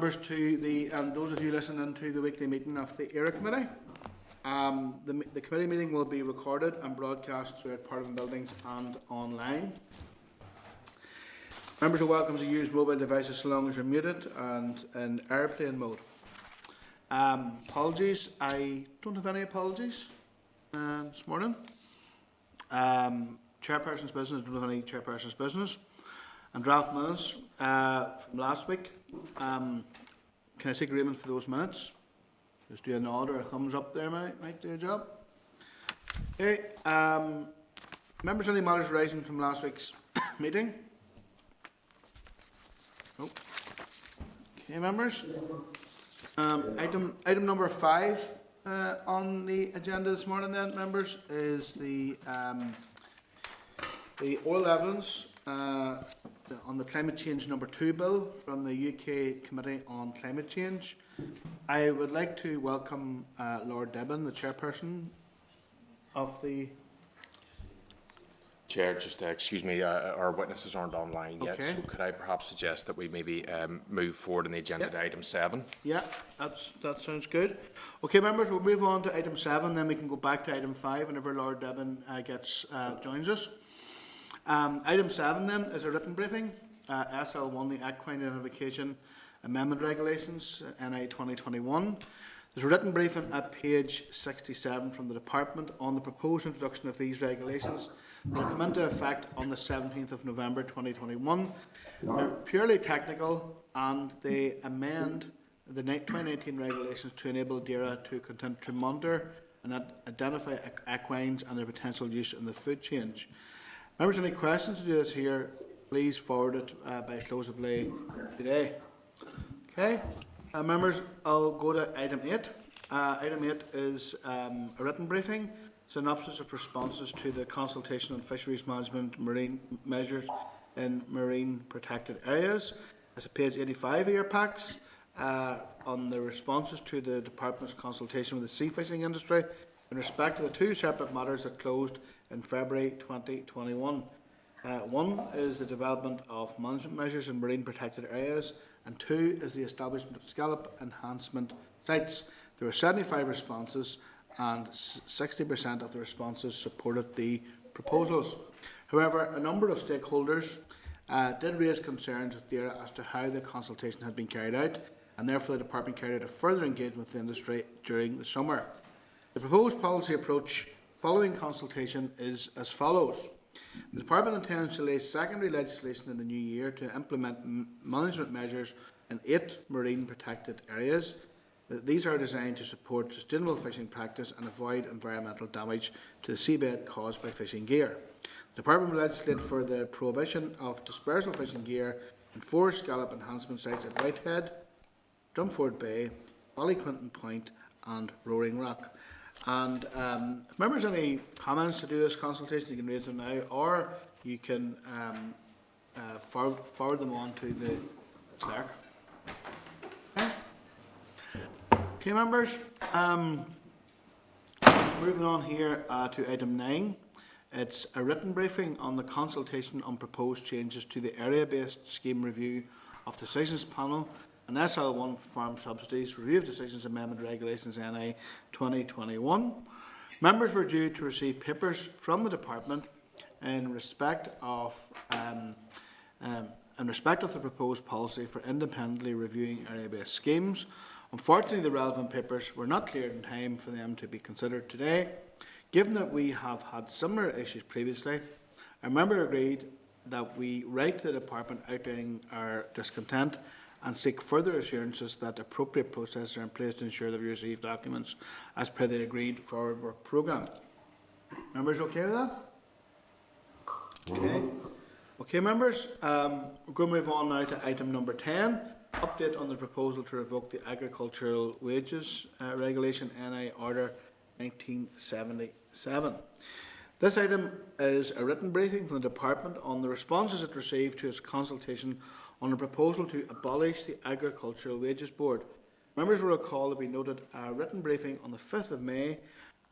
members, to the those of you listening to the weekly meeting of the ERA Committee. The committee meeting will be recorded and broadcast throughout Parliament buildings and online. Members are welcome to use mobile devices so long as you're muted and in airplane mode. Apologies, I don't have any apologies this morning. Chairperson's business, don't have any chairperson's business. And draft minutes from last week. Can I seek agreement for those minutes? Just do a nod or a thumbs up there, might do a job. Okay. Members, any matters arising from last week's meeting? Oh. Okay, members. Item number 5 on the agenda this morning, then, members, is the oral evidence on the Climate Change number 2 bill from the UK Committee on Climate Change. I would like to welcome Lord Deben, the chairperson of the... Chair, just excuse me, our witnesses aren't online yet, so could I perhaps suggest that we maybe move forward on the agenda to item 7? Yeah, that sounds good. Okay, members, we'll move on to item 7, then we can go back to item 5 whenever Lord Deben joins us. Item 7 then is a written briefing, SL1, the Equine Identification Amendment Regulations, NI 2021. There's a written briefing at page 67 from the Department on the proposed introduction of these regulations. They'll come into effect on the 17th of November 2021. They're purely technical and they amend the 2019 regulations to enable DERA to continue to monitor and identify equines and their potential use in the food chain. Members, any questions to do this here, please forward it by close of play today. Okay, members, I'll go to item 8. Item 8 is a written briefing, synopsis of responses to the consultation on fisheries management marine measures in marine protected areas. It's a page 85 of your packs on the responses to the Department's consultation with the sea fishing industry in respect to the 2 separate matters that closed in February 2021. One is the development of management measures in marine protected areas, and 2 is the establishment of scallop enhancement sites. There were 75 responses, and 60% of the responses supported the proposals. However, a number of stakeholders did raise concerns with DERA as to how the consultation had been carried out, and therefore the Department carried out a further engagement with the industry during the summer. The proposed policy approach following consultation is as follows. The Department intends to lay secondary legislation in the new year to implement management measures in 8 marine protected areas. These are designed to support sustainable fishing practice and avoid environmental damage to the seabed caused by fishing gear. The Department will legislate for the prohibition of dispersal fishing gear in 4 scallop enhancement sites at Whitehead, Drumford Bay, Ballyquinton Point and Roaring Rock. And if members have any comments to do this consultation, you can raise them now, or you can forward them on to the clerk. Okay, members. Moving on here to item 9. It's a written briefing on the consultation on proposed changes to the area-based scheme review of decisions panel and SL1 for farm subsidies, review of decisions amendment regulations NI 2021. Members were due to receive papers from the Department in respect of the proposed policy for independently reviewing area-based schemes. Unfortunately, the relevant papers were not cleared in time for them to be considered today. Given that we have had similar issues previously, our member agreed that we write to the Department outlining our discontent and seek further assurances that appropriate processes are in place to ensure that we receive documents as per the agreed forward work programme. Members okay with that? Okay. Okay, members. We're going to move on now to item number 10. Update on the proposal to revoke the Agricultural Wages Regulation NI Order 1977. This item is a written briefing from the Department on the responses it received to its consultation on a proposal to abolish the Agricultural Wages Board. Members will recall that we noted a written briefing on the 5th of May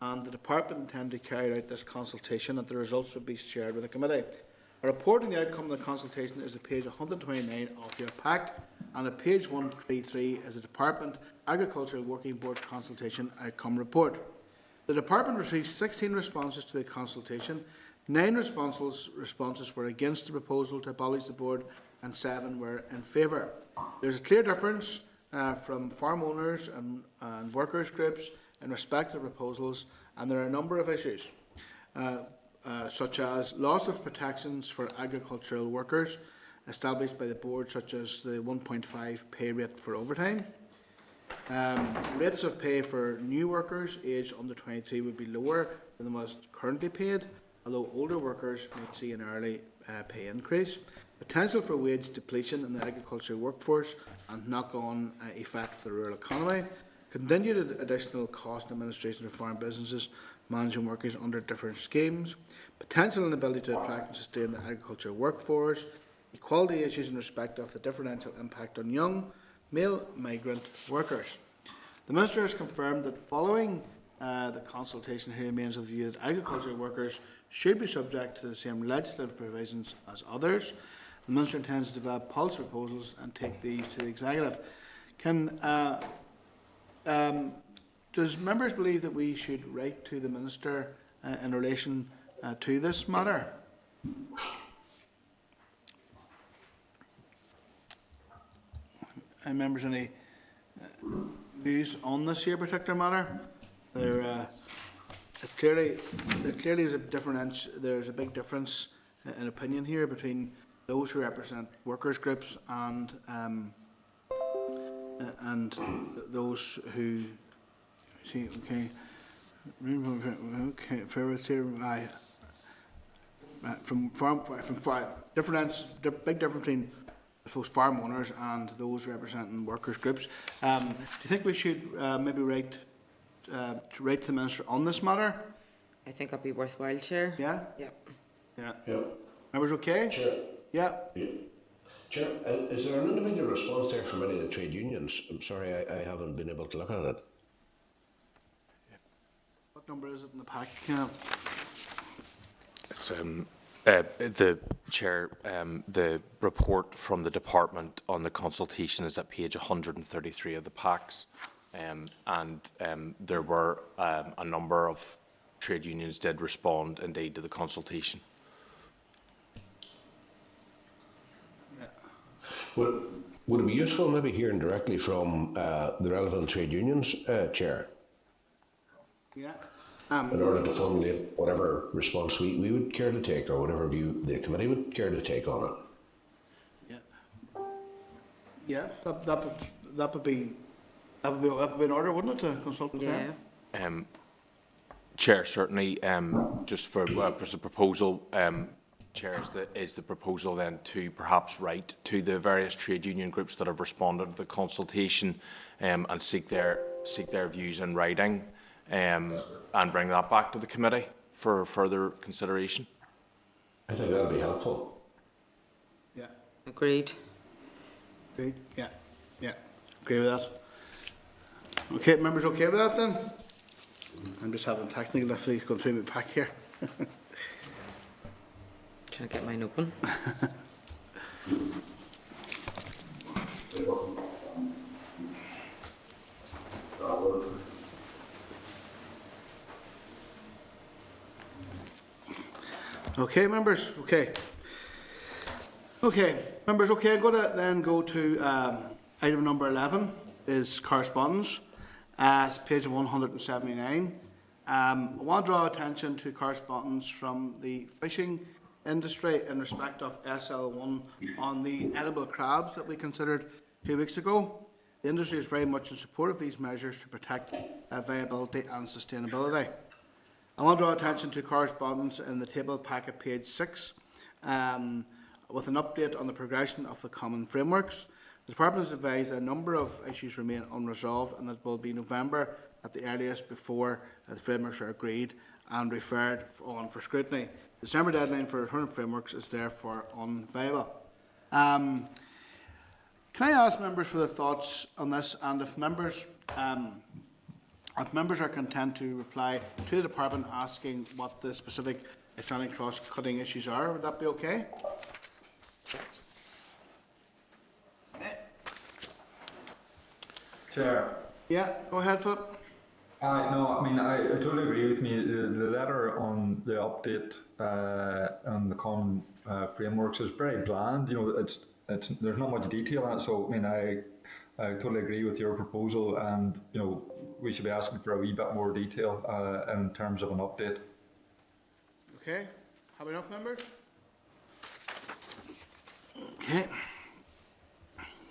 and the Department intended to carry out this consultation and the results would be shared with the committee. A report on the outcome of the consultation is at page 129 of your pack. And at page 133 is the Department Agricultural Working Board Consultation Outcome Report. The Department received 16 responses to the consultation. 9 responses were against the proposal to abolish the board and 7 were in favour. There is a clear difference from farm owners and workers groups in respect to proposals, and there are a number of issues, such as loss of protections for agricultural workers established by the board, such as the 1.5 pay rate for overtime. Rates of pay for new workers aged under 23 would be lower than was currently paid, although older workers might see an early pay increase. Potential for wage depletion in the agricultural workforce and knock-on effect for the rural economy. Continued additional cost and administration of farm businesses managing workers under different schemes. Potential inability to attract and sustain the agricultural workforce. Equality issues in respect of the differential impact on young male migrant workers. The Minister has confirmed that following the consultation, he remains of the view that agricultural workers should be subject to the same legislative provisions as others. The Minister intends to develop policy proposals and take these to the Executive. Does members believe that we should write to the Minister in relation to this matter? Any members any views on this here particular matter? There clearly is a difference. There's a big difference in opinion here between those who represent workers groups and those who see. Okay, from difference. Big difference between, I suppose, farm owners and those representing workers groups. Do you think we should maybe write to the Minister on this matter? I think it'd be worthwhile, Chair. Yeah? Yep. Yeah. Yeah. Members okay? Chair. Yeah. Yeah. Chair, is there an individual response there from any of the trade unions? I'm sorry, I haven't been able to look at it. What number is it in the pack? It's the Chair, the report from the department on the consultation is at page 133 of the packs, and there were a number of trade unions did respond indeed to the consultation. Would it be useful maybe hearing directly from the relevant trade unions, Chair, Yeah. in order to formulate whatever response we would care to take, or whatever view the committee would care to take on it? Yeah. That would be in order, wouldn't it, to consult with them? Chair, certainly, just for as a proposal, Chair, is the proposal then to perhaps write to the various trade union groups that have responded to the consultation and seek their views in writing and bring that back to the committee for further consideration? I think that would be helpful. Yeah. Agreed. Agreed. Yeah. Yeah. Agree with that. Okay, members okay with that then? I'm just having technical difficulties going through my pack here. Trying to get mine open. Okay, members. Okay. Okay, members. Okay, I'm going to then go to item number 11 is correspondence. It's page 179. I want to draw attention to correspondence from the fishing industry in respect of SL1 on the edible crabs that we considered 2 weeks ago. The industry is very much in support of these measures to protect viability and sustainability. I want to draw attention to correspondence in the table packet page 6 with an update on the progression of the common frameworks. The Department has advised a number of issues remain unresolved and that it will be November at the earliest before the frameworks are agreed and referred on for scrutiny. The December deadline for return frameworks is therefore unviable. Can I ask members for their thoughts on this, and if members are content to reply to the Department asking what the specific electronic cross-cutting issues are, would that be okay? Chair. Yeah, go ahead, Philip. No, I mean, I totally agree with me. The letter on the update on the common frameworks is very bland. You know, it's there's not much detail in it. So, I mean, I totally agree with your proposal, and you know, we should be asking for a wee bit more detail in terms of an update. Okay, have enough members? Okay,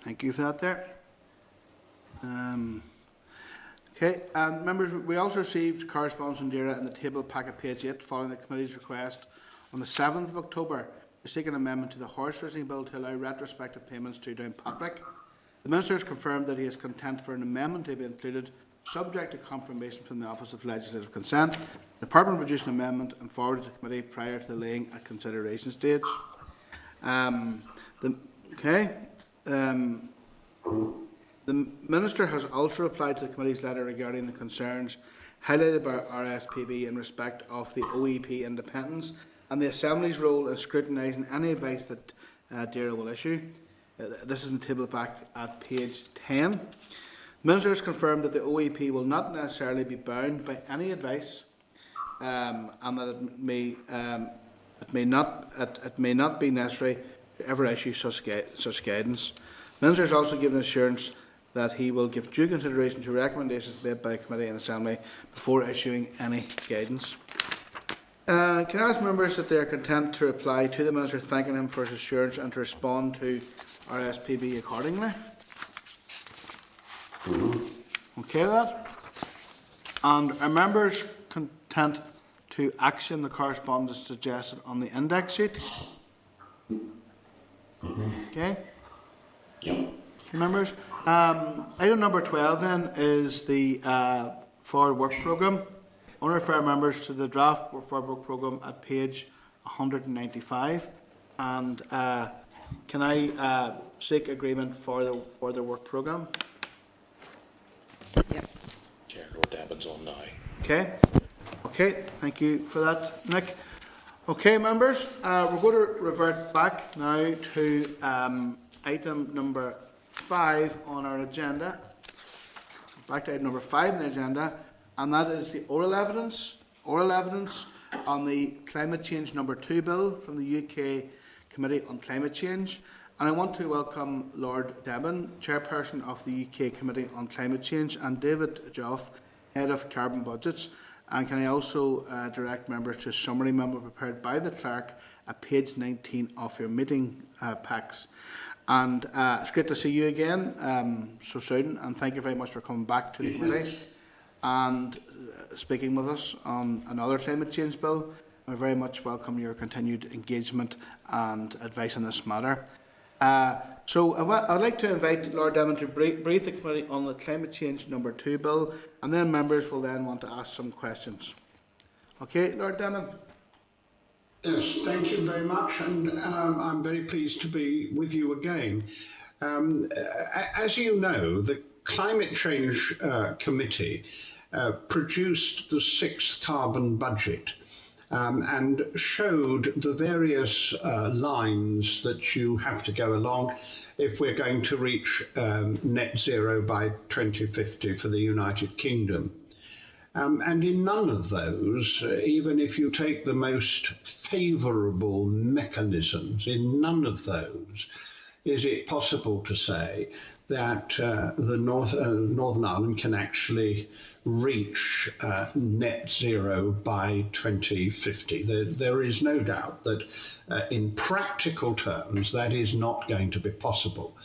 thank you for that there. Okay, members, we also received correspondence from DAERA in the table packet page 8 following the committee's request on the 7th of October to seek an amendment to the horse racing bill to allow retrospective payments to Downpatrick. The Minister has confirmed that he is content for an amendment to be included, subject to confirmation from the Office of Legislative Consent. The Department produced an amendment and forwarded to the committee prior to the laying at consideration stage. The Minister has also replied to the committee's letter regarding the concerns highlighted by RSPB in respect of the OEP independence and the Assembly's role in scrutinising any advice that DAERA will issue. This is in the table back at page 10. The Minister has confirmed that the OEP will not necessarily be bound by any advice and that it may not be necessary to ever issue such guidance. The Minister has also given assurance that he will give due consideration to recommendations made by the Committee and Assembly before issuing any guidance. Can I ask members if they are content to reply to the Minister thanking him for his assurance and to respond to RSPB accordingly? Okay with that? And are members content to action the correspondence suggested on the index sheet? Okay. Yep. Okay, members. Item number 12 then is the forward work programme. I want to refer members to the draft forward work programme at page 195. And can I seek agreement for the work programme? Yep. Chair, Lord Deben's on now. Okay. Okay, thank you for that, Nick. Okay, members, we're going to revert back now to item number 5 on our agenda. Back to item number 5 on the agenda, and that is the oral evidence on the Climate Change number 2 bill from the UK Committee on Climate Change. And I want to welcome Lord Deben, Chairperson of the UK Committee on Climate Change, and David Joff, Head of Carbon Budgets. And can I also direct members to a summary memo prepared by the clerk at page 19 of your meeting packs. And it's great to see you again so soon, and thank you very much for coming back to the committee and speaking with us on another climate change bill. I very much welcome your continued engagement and advice on this matter. So I'd like to invite Lord Deben to brief the committee on the Climate Change number 2 bill, and then members will then want to ask some questions. Okay, Lord Deben. Yes, thank you very much, and I'm very pleased to be with you again. As you know, the Climate Change Committee produced the 6th carbon budget and showed the various lines that you have to go along if we're going to reach net zero by 2050 for the United Kingdom. And in none of those, even if you take the most favourable mechanisms, in none of those is it possible to say that the Northern Ireland can actually reach net zero by 2050. There is no doubt that in practical terms that is not going to be possible.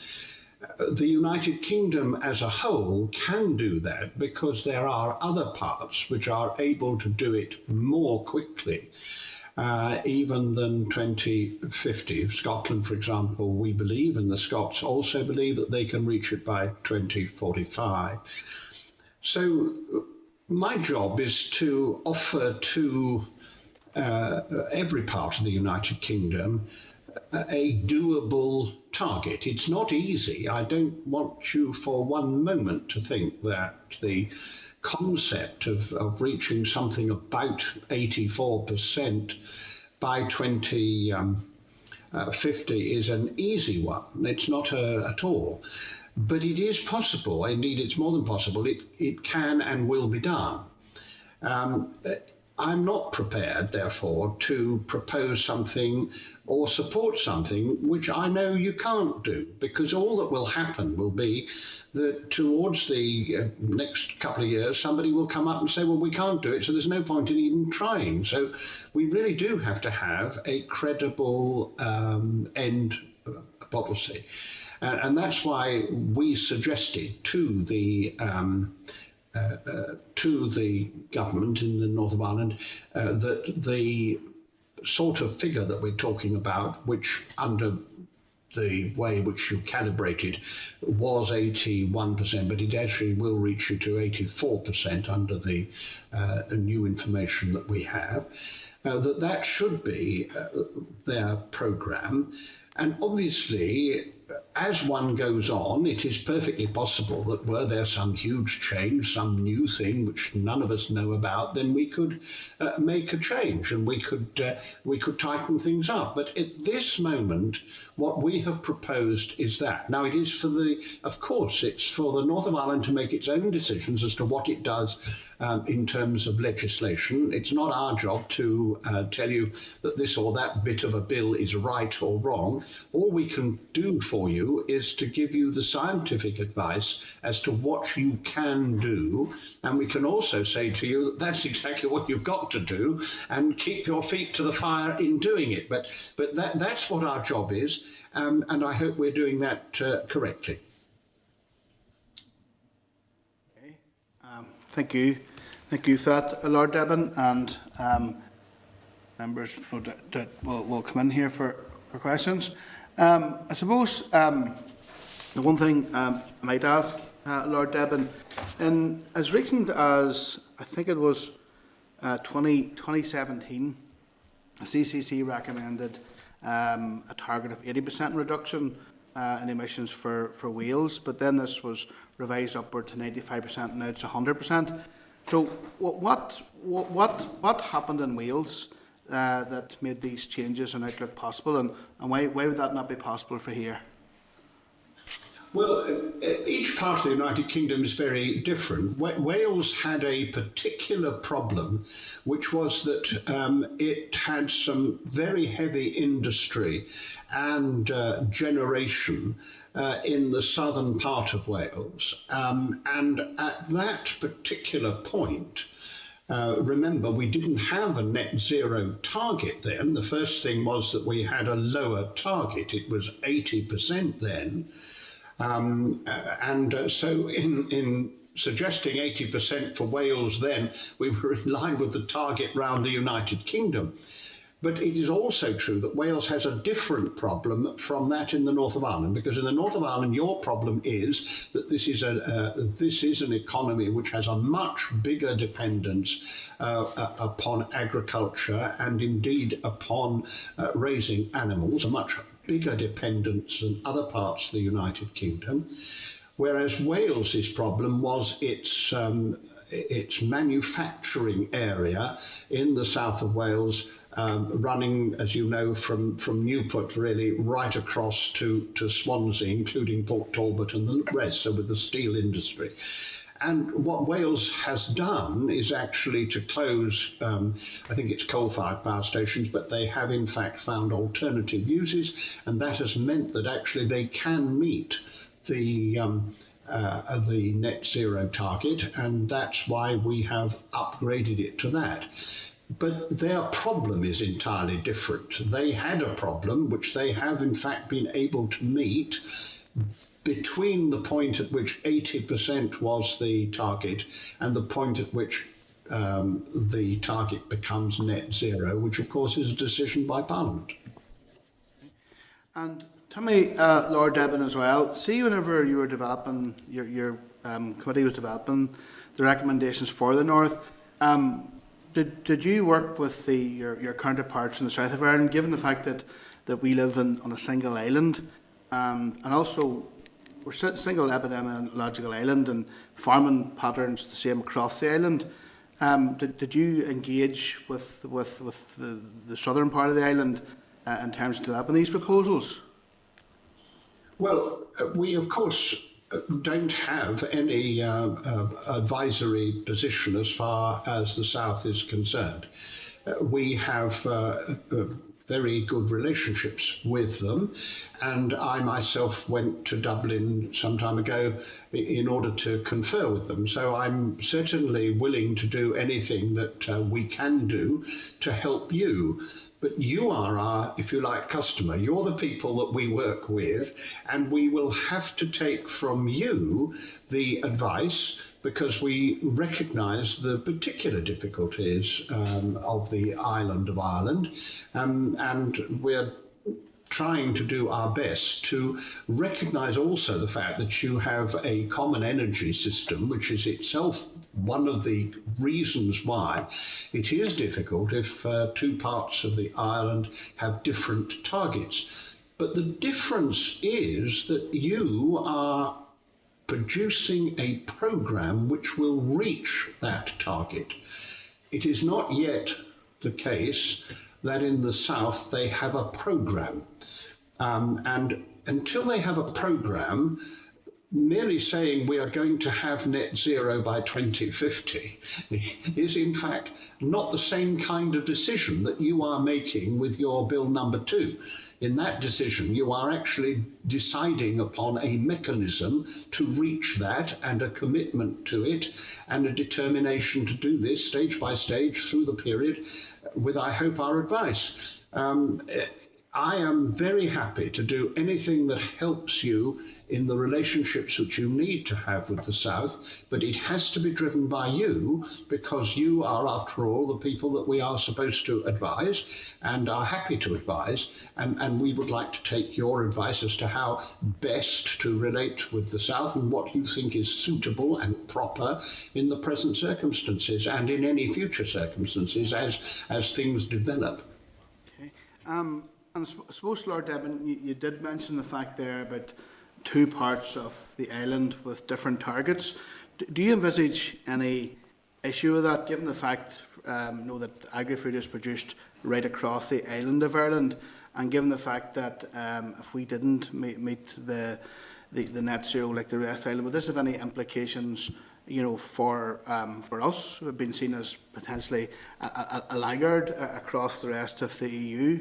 The United Kingdom as a whole can do that because there are other parts which are able to do it more quickly even than 2050. Scotland, for example, we believe, and the Scots also believe, that they can reach it by 2045. So my job is to offer to every part of the United Kingdom a doable target. It's not easy. I don't want you for one moment to think that the concept of reaching something about 84% by 2050 is an easy one. It's not at all. but it is possible, indeed it's more than possible, it can and will be done. I'm not prepared, therefore, to propose something or support something which I know you can't do, because all that will happen will be that towards the next couple of years, somebody will come up and say, well, we can't do it, so there's no point in even trying. So we really do have to have a credible end policy. And that's why we suggested to the government in the north of Ireland that the sort of figure that we're talking about, which under the way which you calibrated was 81%, but it actually will reach you to 84% under the new information that we have, that should be their programme. And obviously, as one goes on, it is perfectly possible that were there some huge change, some new thing which none of us know about, then we could make a change and we could tighten things up. But at this moment, what we have proposed is that. Now, it is for of course, it's for the North of Ireland to make its own decisions as to what it does in terms of legislation. It's not our job to tell you that this or that bit of a bill is right or wrong. All we can do for you is to give you the scientific advice as to what you can do, and we can also say to you that that's exactly what you've got to do, and keep your feet to the fire in doing it. But that's what our job is, and I hope we're doing that correctly. Okay. Thank you for that, Lord Deben, and members will come in here for questions. I suppose the one thing I might ask Lord Deben, in as recent as I think it was 2017, the CCC recommended a target of 80% reduction in emissions for Wales, but then this was revised upward to 95%, and now it's 100%. So what happened in Wales that made these changes and outlook possible, and why would that not be possible for here? Well, each part of the United Kingdom is very different. Wales had a particular problem, which was that it had some very heavy industry and generation in the southern part of Wales. And at that particular point, remember, we didn't have a net zero target then. The first thing was that we had a lower target. It was 80% then. So in suggesting 80% for Wales then, we were in line with the target round the United Kingdom. But it is also true that Wales has a different problem from that in the north of Ireland, because in the north of Ireland, your problem is that this is an economy which has a much bigger dependence upon agriculture and indeed upon raising animals, a much bigger dependence than other parts of the United Kingdom. Whereas Wales's problem was its manufacturing area in the south of Wales, running, as you know, from Newport really right across to Swansea, including Port Talbot and the rest, so with the steel industry. And what Wales has done is actually to close, I think it's coal-fired power stations, but they have in fact found alternative uses, and that has meant that actually they can meet the net zero target, and that's why we have upgraded it to that. But their problem is entirely different. They had a problem which they have in fact been able to meet between the point at which 80% was the target and the point at which the target becomes net zero, which of course is a decision by Parliament. And tell me, Lord Deben, as well, see whenever you were developing, your committee was developing the recommendations for the North, did you work with your counterparts in the south of Ireland, given the fact that we live on a single island, and also we're a single epidemiological island, and farming patterns the same across the island? Did you engage with the southern part of the island in terms of developing these proposals? Well, we of course don't have any advisory position as far as the South is concerned. We have very good relationships with them, and I myself went to Dublin some time ago in order to confer with them. So I'm certainly willing to do anything that we can do to help you. But you are our, if you like, customer. You're the people that we work with, and we will have to take from you the advice, because we recognise the particular difficulties of the island of Ireland, and we're trying to do our best to recognise also the fact that you have a common energy system, which is itself one of the reasons why it is difficult if two parts of the island have different targets. But the difference is that you are producing a programme which will reach that target. It is not yet the case that in the South they have a programme. And until they have a programme, merely saying we are going to have net zero by 2050 is in fact not the same kind of decision that you are making with your bill number 2. In that decision, you are actually deciding upon a mechanism to reach that, and a commitment to it, and a determination to do this stage by stage through the period with, I hope, our advice. I am very happy to do anything that helps you in the relationships that you need to have with the South, but it has to be driven by you, because you are, after all, the people that we are supposed to advise and are happy to advise, and we would like to take your advice as to how best to relate with the South and what you think is suitable and proper in the present circumstances and in any future circumstances as things develop. Okay. And I suppose, Lord Deben, you did mention the fact there about two parts of the island with different targets. Do you envisage any issue with that, given the fact that agri-food is produced right across the island of Ireland, and given the fact that if we didn't meet the net zero like the rest of the island, would this have any implications, for us, who have been seen as potentially a laggard across the rest of the EU?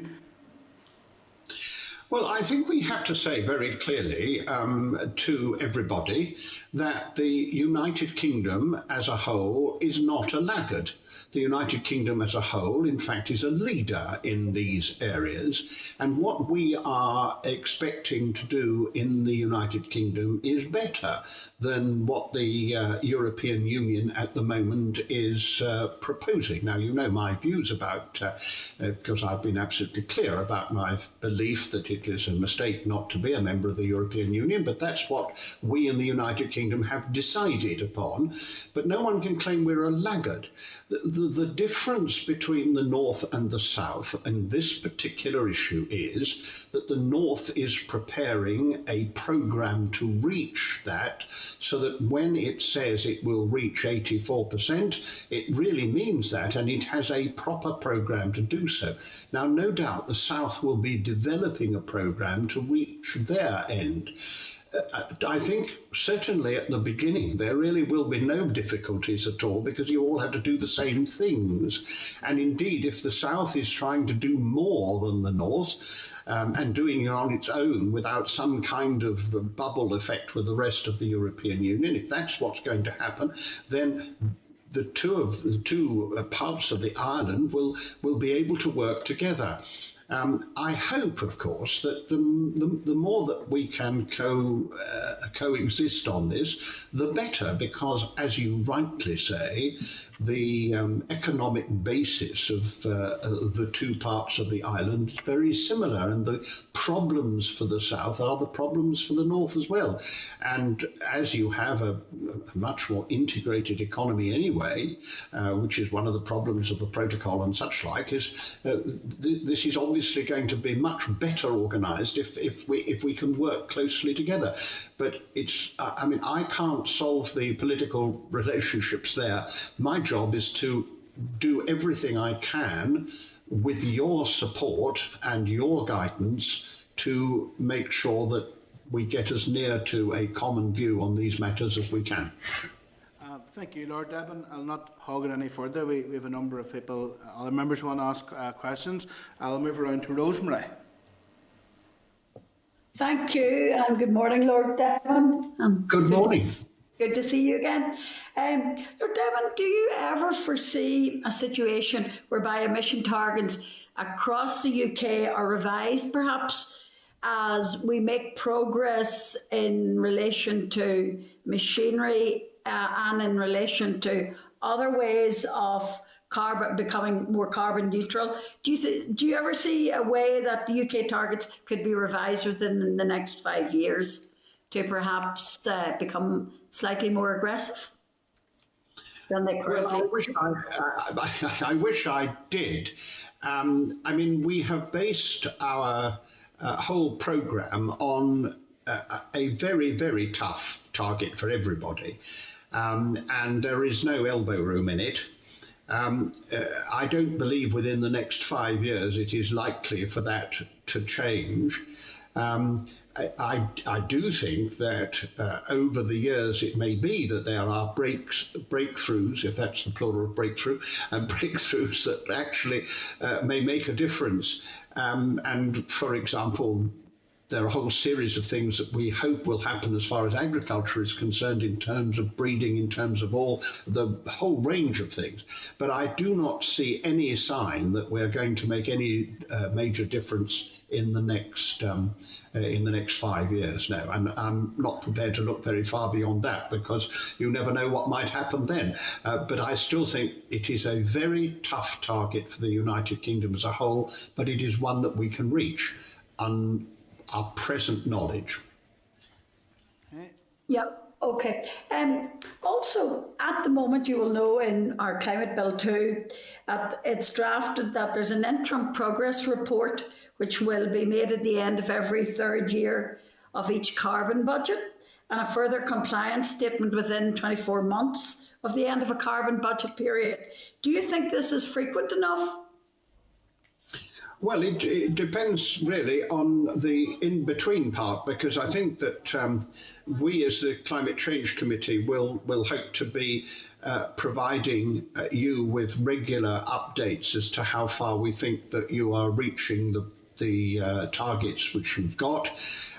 Well, I think we have to say very clearly to everybody that the United Kingdom as a whole is not a laggard. The United Kingdom as a whole, in fact, is a leader in these areas. And what we are expecting to do in the United Kingdom is better than what the European Union at the moment is proposing. Now, you know my views about, because I've been absolutely clear about my belief that it is a mistake not to be a member of the European Union, but that's what we in the United Kingdom have decided upon. But no one can claim we're a laggard. The difference between the North and the South in this particular issue is that the North is preparing a programme to reach that, so that when it says it will reach 84%, it really means that, and it has a proper programme to do so. Now, no doubt the South will be developing a programme to reach their end. I think certainly at the beginning there really will be no difficulties at all, because you all have to do the same things. And indeed, if the South is trying to do more than the North, and doing it on its own without some kind of bubble effect with the rest of the European Union, if that's what's going to happen, then the two parts of the island will be able to work together. I hope, of course, that the more that we can coexist on this, the better, because, as you rightly say, the economic basis of the two parts of the island is very similar, and the problems for the South are the problems for the North as well. And as you have a much more integrated economy anyway, which is one of the problems of the protocol and such like, is this is obviously going to be much better organised if we can work closely together. But it's, I can't solve the political relationships there. My job is to do everything I can with your support and your guidance to make sure that we get as near to a common view on these matters as we can. Thank you, Lord Deben. I'll not hog it any further. We have a number of people, other members who want to ask questions. I'll move around to Rosemary. Thank you, and good morning, Lord Deben. Good morning. Good to see you again. Lord Deben, do you ever foresee a situation whereby emission targets across the UK are revised, perhaps, as we make progress in relation to machinery and in relation to other ways of becoming more carbon neutral? Do you ever see a way that the UK targets could be revised within the next 5 years to perhaps become slightly more aggressive than they currently? Well, I wish I did. I mean, we have based our whole programme on a very, very tough target for everybody, and there is no elbow room in it. I don't believe within the next 5 years it is likely for that to change. I do think that over the years it may be that there are breakthroughs, if that's the plural of breakthrough, and breakthroughs that actually may make a difference. And for example, there are a whole series of things that we hope will happen as far as agriculture is concerned, in terms of breeding, in terms of all the whole range of things. But I do not see any sign that we're going to make any major difference in the next 5 years. No, I'm not prepared to look very far beyond that, because you never know what might happen then. But I still think it is a very tough target for the United Kingdom as a whole, but it is one that we can reach on our present knowledge. Yep. Okay. Also, at the moment, you will know in our Climate Bill 2, it's drafted that there's an interim progress report which will be made at the end of every third year of each carbon budget, and a further compliance statement within 24 months of the end of a carbon budget period. Do you think this is frequent enough? Well, it depends really on the in-between part, because I think that we as the Climate Change Committee will hope to be providing you with regular updates as to how far we think that you are reaching the targets which you've got.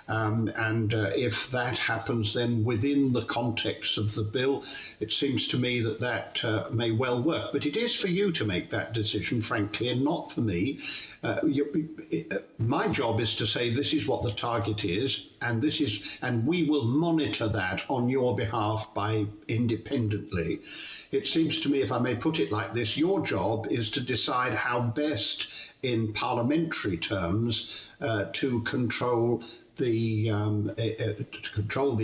And if that happens, then within the context of the bill, it seems to me that may well work. But it is for you to make that decision, frankly, and not for me. My job is to say this is what the target is, and we will monitor that on your behalf independently. It seems to me, if I may put it like this, your job is to decide how best, in parliamentary terms, to control the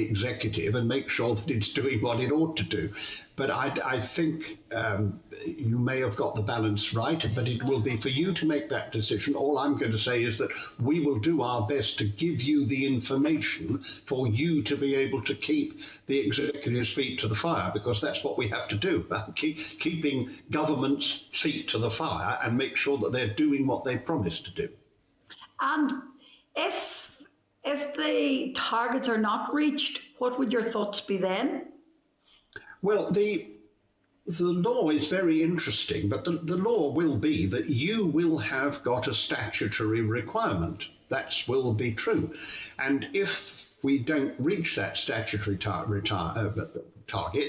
executive and make sure that it's doing what it ought to do. But I think you may have got the balance right, but it will be for you to make that decision. All I'm going to say is that we will do our best to give you the information for you to be able to keep the executive's feet to the fire, because that's what we have to do, keeping government's feet to the fire and make sure that they're doing what they promised to do. And if the targets are not reached, what would your thoughts be then? Well, the law is very interesting, but the law will be that you will have got a statutory requirement. That will be true. And if we don't reach that statutory target,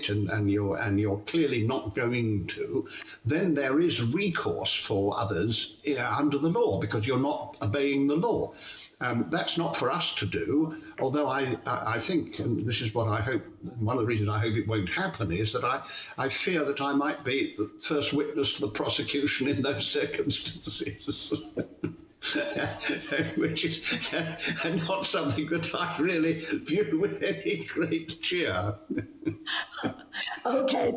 and you're clearly not going to, then there is recourse for others under the law, because you're not obeying the law. That's not for us to do, although I think, and this is what I hope, one of the reasons I hope it won't happen is that I fear that I might be the first witness for the prosecution in those circumstances. Which is not something that I really view with any great cheer. Okay,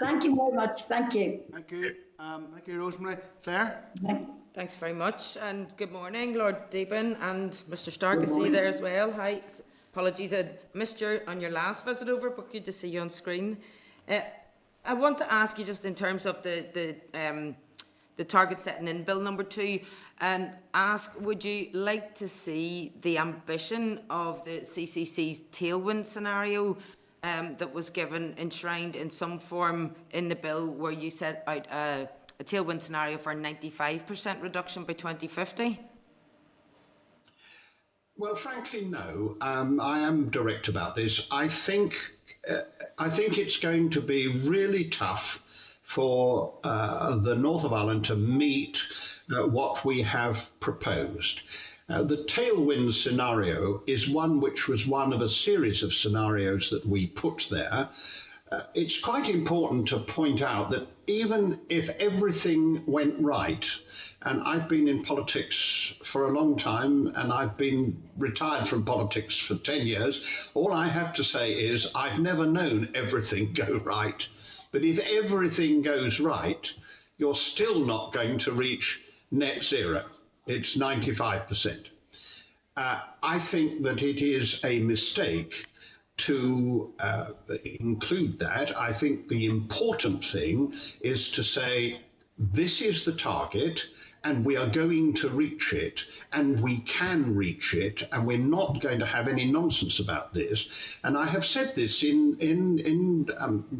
thank you very much. Thank you. Thank you. Thank you, Rosemary. Claire? Thanks very much, and good morning, Lord Deben and Mr. Stark. I see you there as well. Hi. Apologies, I missed you on your last visit over, but good to see you on screen. I want to ask you just in terms of the the target setting in Bill number 2 and ask, would you like to see the ambition of the CCC's tailwind scenario that was given enshrined in some form in the bill, where you set out a tailwind scenario for a 95% reduction by 2050? Well, frankly, no. I am direct about this. I think it's going to be really tough for the North of Ireland to meet what we have proposed. The tailwind scenario is one which was one of a series of scenarios that we put there. It's quite important to point out that even if everything went right, and I've been in politics for a long time, and I've been retired from politics for 10 years, all I have to say is I've never known everything go right. But if everything goes right, you're still not going to reach net zero. It's 95%. I think that it is a mistake to include that. I think the important thing is to say, this is the target, and we are going to reach it, and we can reach it, and we're not going to have any nonsense about this. And I have said this in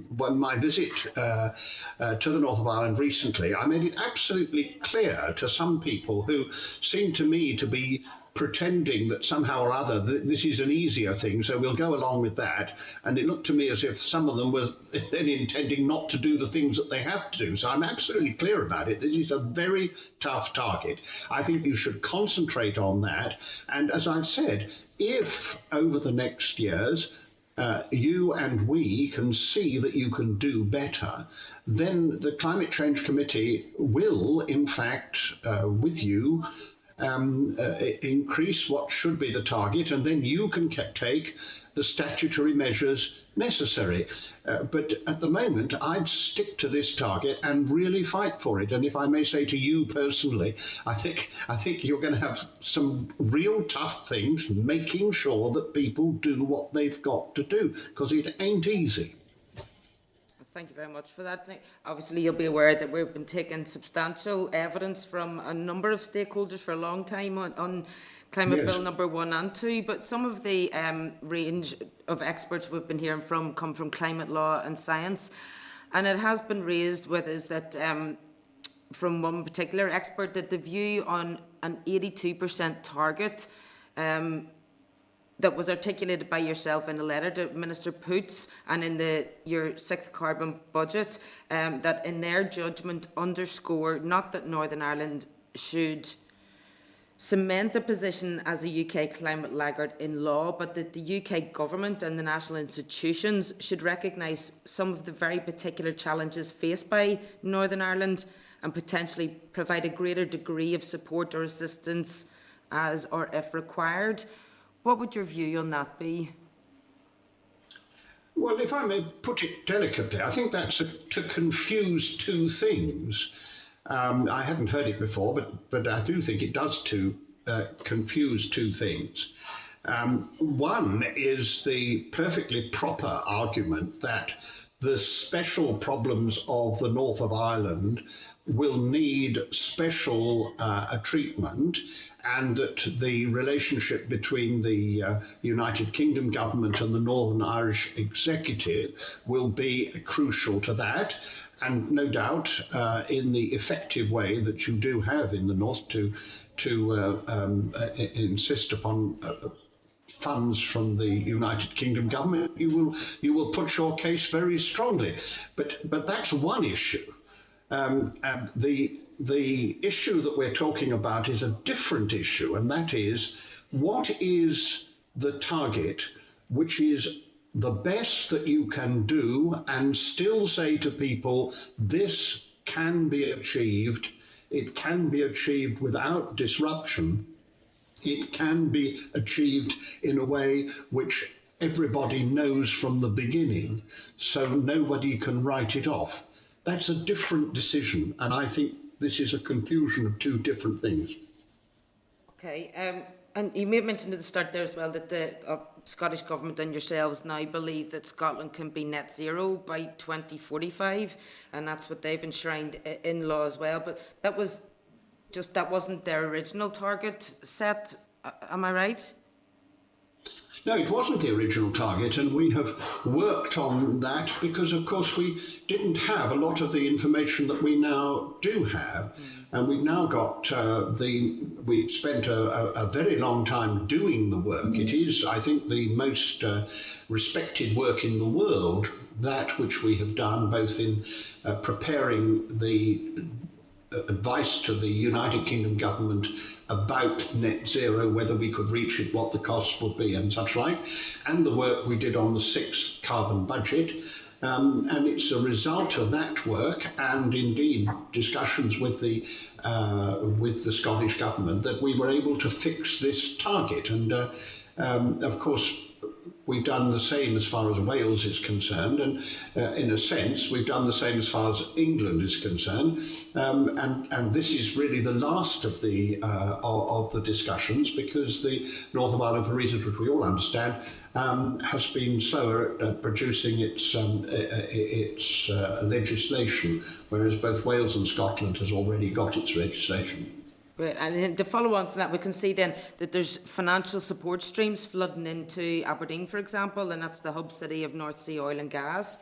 my visit to the North of Ireland recently. I made it absolutely clear to some people who seem to me to be pretending that somehow or other this is an easier thing, so we'll go along with that. And it looked to me as if some of them were then intending not to do the things that they have to do. So I'm absolutely clear about it. This is a very tough target. I think you should concentrate on that. And as I've said, if over the next years you and we can see that you can do better, then the Climate Change Committee will, in fact, with you, increase what should be the target, and then you can take the statutory measures necessary. But at the moment, I'd stick to this target and really fight for it. And if I may say to you personally, I think you're going to have some real tough things making sure that people do what they've got to do, because it ain't easy. Thank you very much for that, Nick. Obviously, you'll be aware that we've been taking substantial evidence from a number of stakeholders for a long time on Climate Bill number 1 and 2, but some of the range of experts we've been hearing from come from climate law and science, and it has been raised with us that from one particular expert that the view on an 82% target that was articulated by yourself in a letter to Minister Poots and in your 6th carbon budget, that in their judgment underscore not that Northern Ireland should cement a position as a UK climate laggard in law, but that the UK government and the national institutions should recognise some of the very particular challenges faced by Northern Ireland and potentially provide a greater degree of support or assistance as or if required. What would your view on that be? Well, if I may put it delicately, I think that's to confuse two things. I hadn't heard it before, but I do think it does confuse two things. One is the perfectly proper argument that the special problems of the North of Ireland will need special treatment, and that the relationship between the United Kingdom government and the Northern Irish Executive will be crucial to that. And no doubt, in the effective way that you do have in the North to insist upon funds from the United Kingdom government, you will put your case very strongly. But that's one issue. The issue that we're talking about is a different issue, and that is, what is the target which is the best that you can do and still say to people, this can be achieved, it can be achieved without disruption, it can be achieved in a way which everybody knows from the beginning, so nobody can write it off. That's a different decision, and I think this is a confusion of two different things. Okay, and you may have mentioned at the start there as well that Scottish Government and yourselves now believe that Scotland can be net zero by 2045, and that's what they've enshrined in law as well. But that wasn't their original target set. Am I right? No, it wasn't the original target, and we have worked on that because, of course, we didn't have a lot of the information that we now do have. And we've now got we spent a very long time doing the work. It is, I think, the most respected work in the world, that which we have done, both in preparing the advice to the United Kingdom government about net zero, whether we could reach it, what the costs would be and such like, and the work we did on the sixth carbon budget. And it's a result of that work and indeed discussions with the Scottish government that we were able to fix this target. And of course, we've done the same as far as Wales is concerned, and in a sense, we've done the same as far as England is concerned. And this is really the last of the discussions, because the North of Ireland, for reasons which we all understand, has been slower at producing its legislation, whereas both Wales and Scotland has already got its legislation. Right, and to follow on from that, we can see then that there's financial support streams flooding into Aberdeen, for example, and that's the hub city of North Sea oil and gas.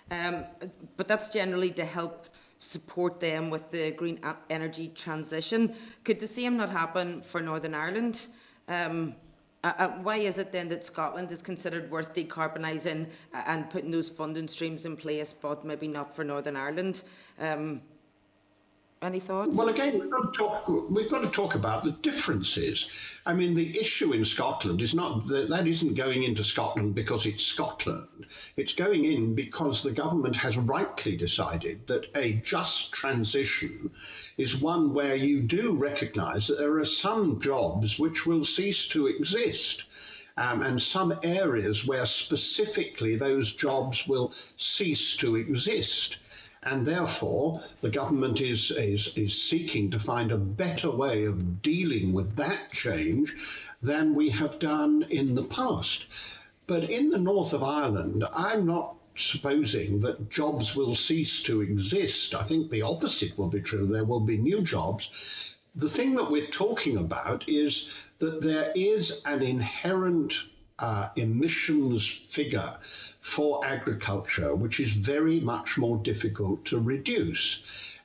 But that's generally to help support them with the green energy transition. Could the same not happen for Northern Ireland? Why is it then that Scotland is considered worth decarbonising and putting those funding streams in place, but maybe not for Northern Ireland? Any thoughts? Well, again, we've got to talk about the differences. I mean, the issue in Scotland is not that isn't going into Scotland because it's Scotland. It's going in because the government has rightly decided that a just transition is one where you do recognise that there are some jobs which will cease to exist. And some areas where specifically those jobs will cease to exist. And therefore, the government is seeking to find a better way of dealing with that change than we have done in the past. But in the north of Ireland, I'm not supposing that jobs will cease to exist. I think the opposite will be true. There will be new jobs. The thing that we're talking about is that there is an inherent emissions figure for agriculture, which is very much more difficult to reduce.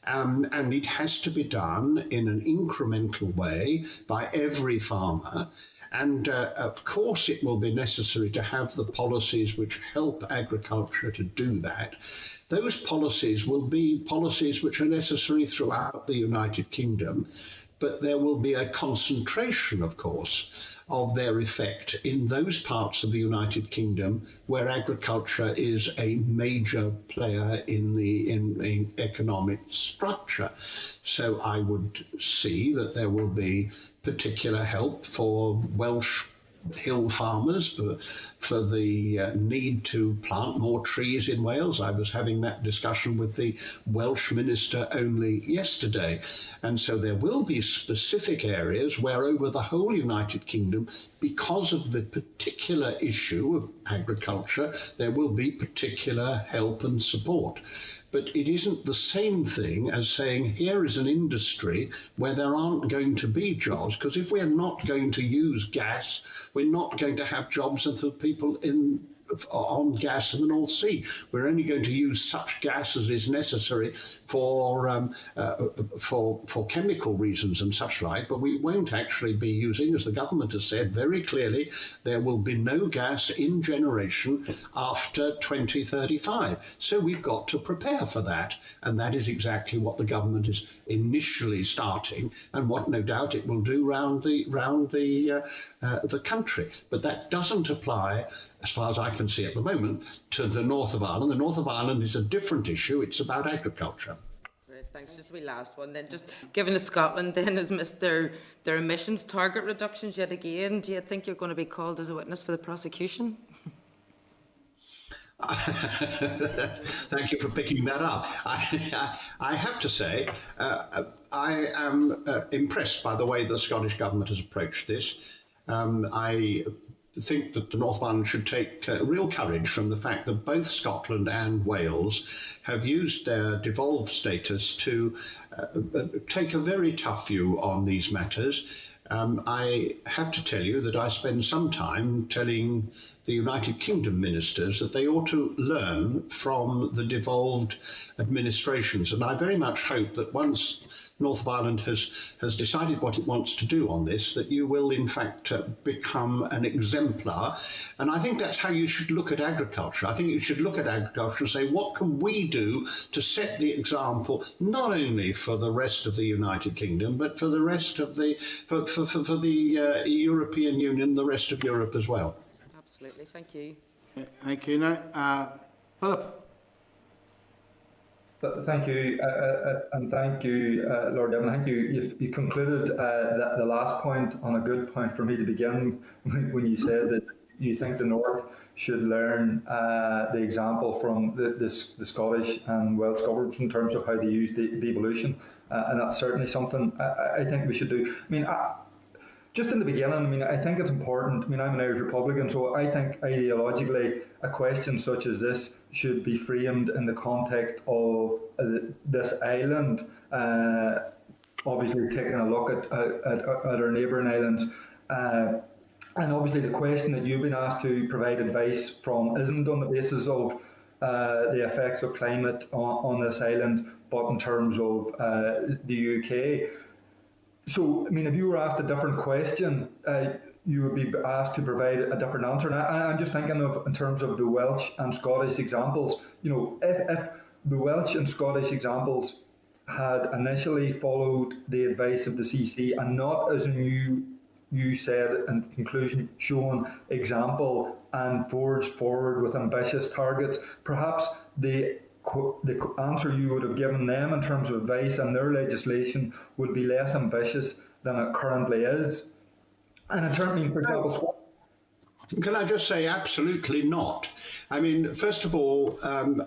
And it has to be done in an incremental way by every farmer. And of course, it will be necessary to have the policies which help agriculture to do that. Those policies will be policies which are necessary throughout the United Kingdom, but there will be a concentration, of course, of their effect in those parts of the United Kingdom where agriculture is a major player in the economic structure. So I would see that there will be particular help for Welsh hill farmers for the need to plant more trees in Wales. I was having that discussion with the Welsh minister only yesterday. And so there will be specific areas where over the whole United Kingdom, because of the particular issue of agriculture, there will be particular help and support. But it isn't the same thing as saying here is an industry where there aren't going to be jobs, because if we're not going to use gas, we're not going to have jobs for people on gas in the North Sea. We're only going to use such gas as is necessary for chemical reasons and such like, but we won't actually be using, as the government has said very clearly, there will be no gas in generation after 2035. So we've got to prepare for that, and that is exactly what the government is initially starting, and what no doubt it will do round the country. But that doesn't apply, as far as I can see at the moment, to the north of Ireland. The north of Ireland is a different issue. It's about agriculture. Right, thanks. Just a wee last one then. Just given that Scotland then has missed their emissions target reductions yet again, do you think you're going to be called as a witness for the prosecution? Thank you for picking that up. I have to say, I am impressed by the way the Scottish Government has approached this. I think that the North of Ireland should take real courage from the fact that both Scotland and Wales have used their devolved status to take a very tough view on these matters. I have to tell you that I spend some time telling the United Kingdom ministers that they ought to learn from the devolved administrations. And I very much hope that once North of Ireland has decided what it wants to do on this, that you will in fact become an exemplar. And I think that's how you should look at agriculture. I think you should look at agriculture and say, what can we do to set the example, not only for the rest of the United Kingdom, but for the rest of the, for the European Union, the rest of Europe as well. Absolutely, thank you. Thank you. Now, Philip. Thank you, and thank you, Lord Deben. Thank you. You concluded the last point on a good point for me to begin when you said that you think the North should learn the example from the Scottish and Welsh governments in terms of how they use devolution, and that's certainly something I think we should do. I mean, just in the beginning, I think it's important. I'm an Irish Republican, so I think ideologically a question such as this should be framed in the context of this island, obviously taking a look at our neighbouring islands. And obviously the question that you've been asked to provide advice from isn't on the basis of the effects of climate on this island, but in terms of the UK. So, if you were asked a different question, you would be asked to provide a different answer. And I'm just thinking of, in terms of the Welsh and Scottish examples, if the Welsh and Scottish examples had initially followed the advice of the CC and not, as you said in conclusion, shown example and forged forward with ambitious targets, perhaps the answer you would have given them in terms of advice and their legislation would be less ambitious than it currently is. And in terms, for example, can I just say absolutely not? First of all,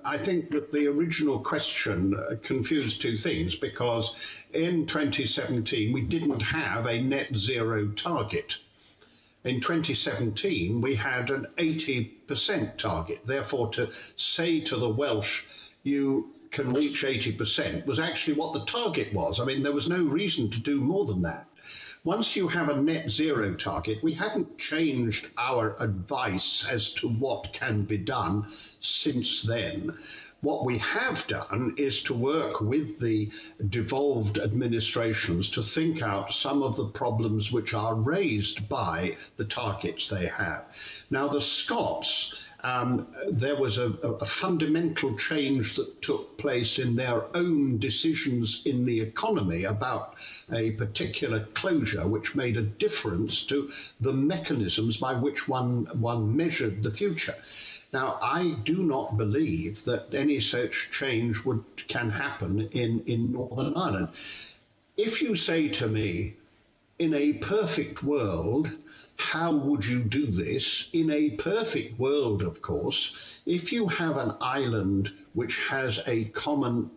I think that the original question confused two things, because in 2017 we didn't have a net zero target. In 2017 we had an 80% target. Therefore, to say to the Welsh, you can reach 80% was actually what the target was. There was no reason to do more than that. Once you have a net zero target, we haven't changed our advice as to what can be done since then. What we have done is to work with the devolved administrations to think out some of the problems which are raised by the targets they have. Now, the Scots, there was a fundamental change that took place in their own decisions in the economy about a particular closure, which made a difference to the mechanisms by which one measured the future. Now, I do not believe that any such change can happen in Northern Ireland. If you say to me, in a perfect world, how would you do this? In a perfect world, of course, if you have an island which has a common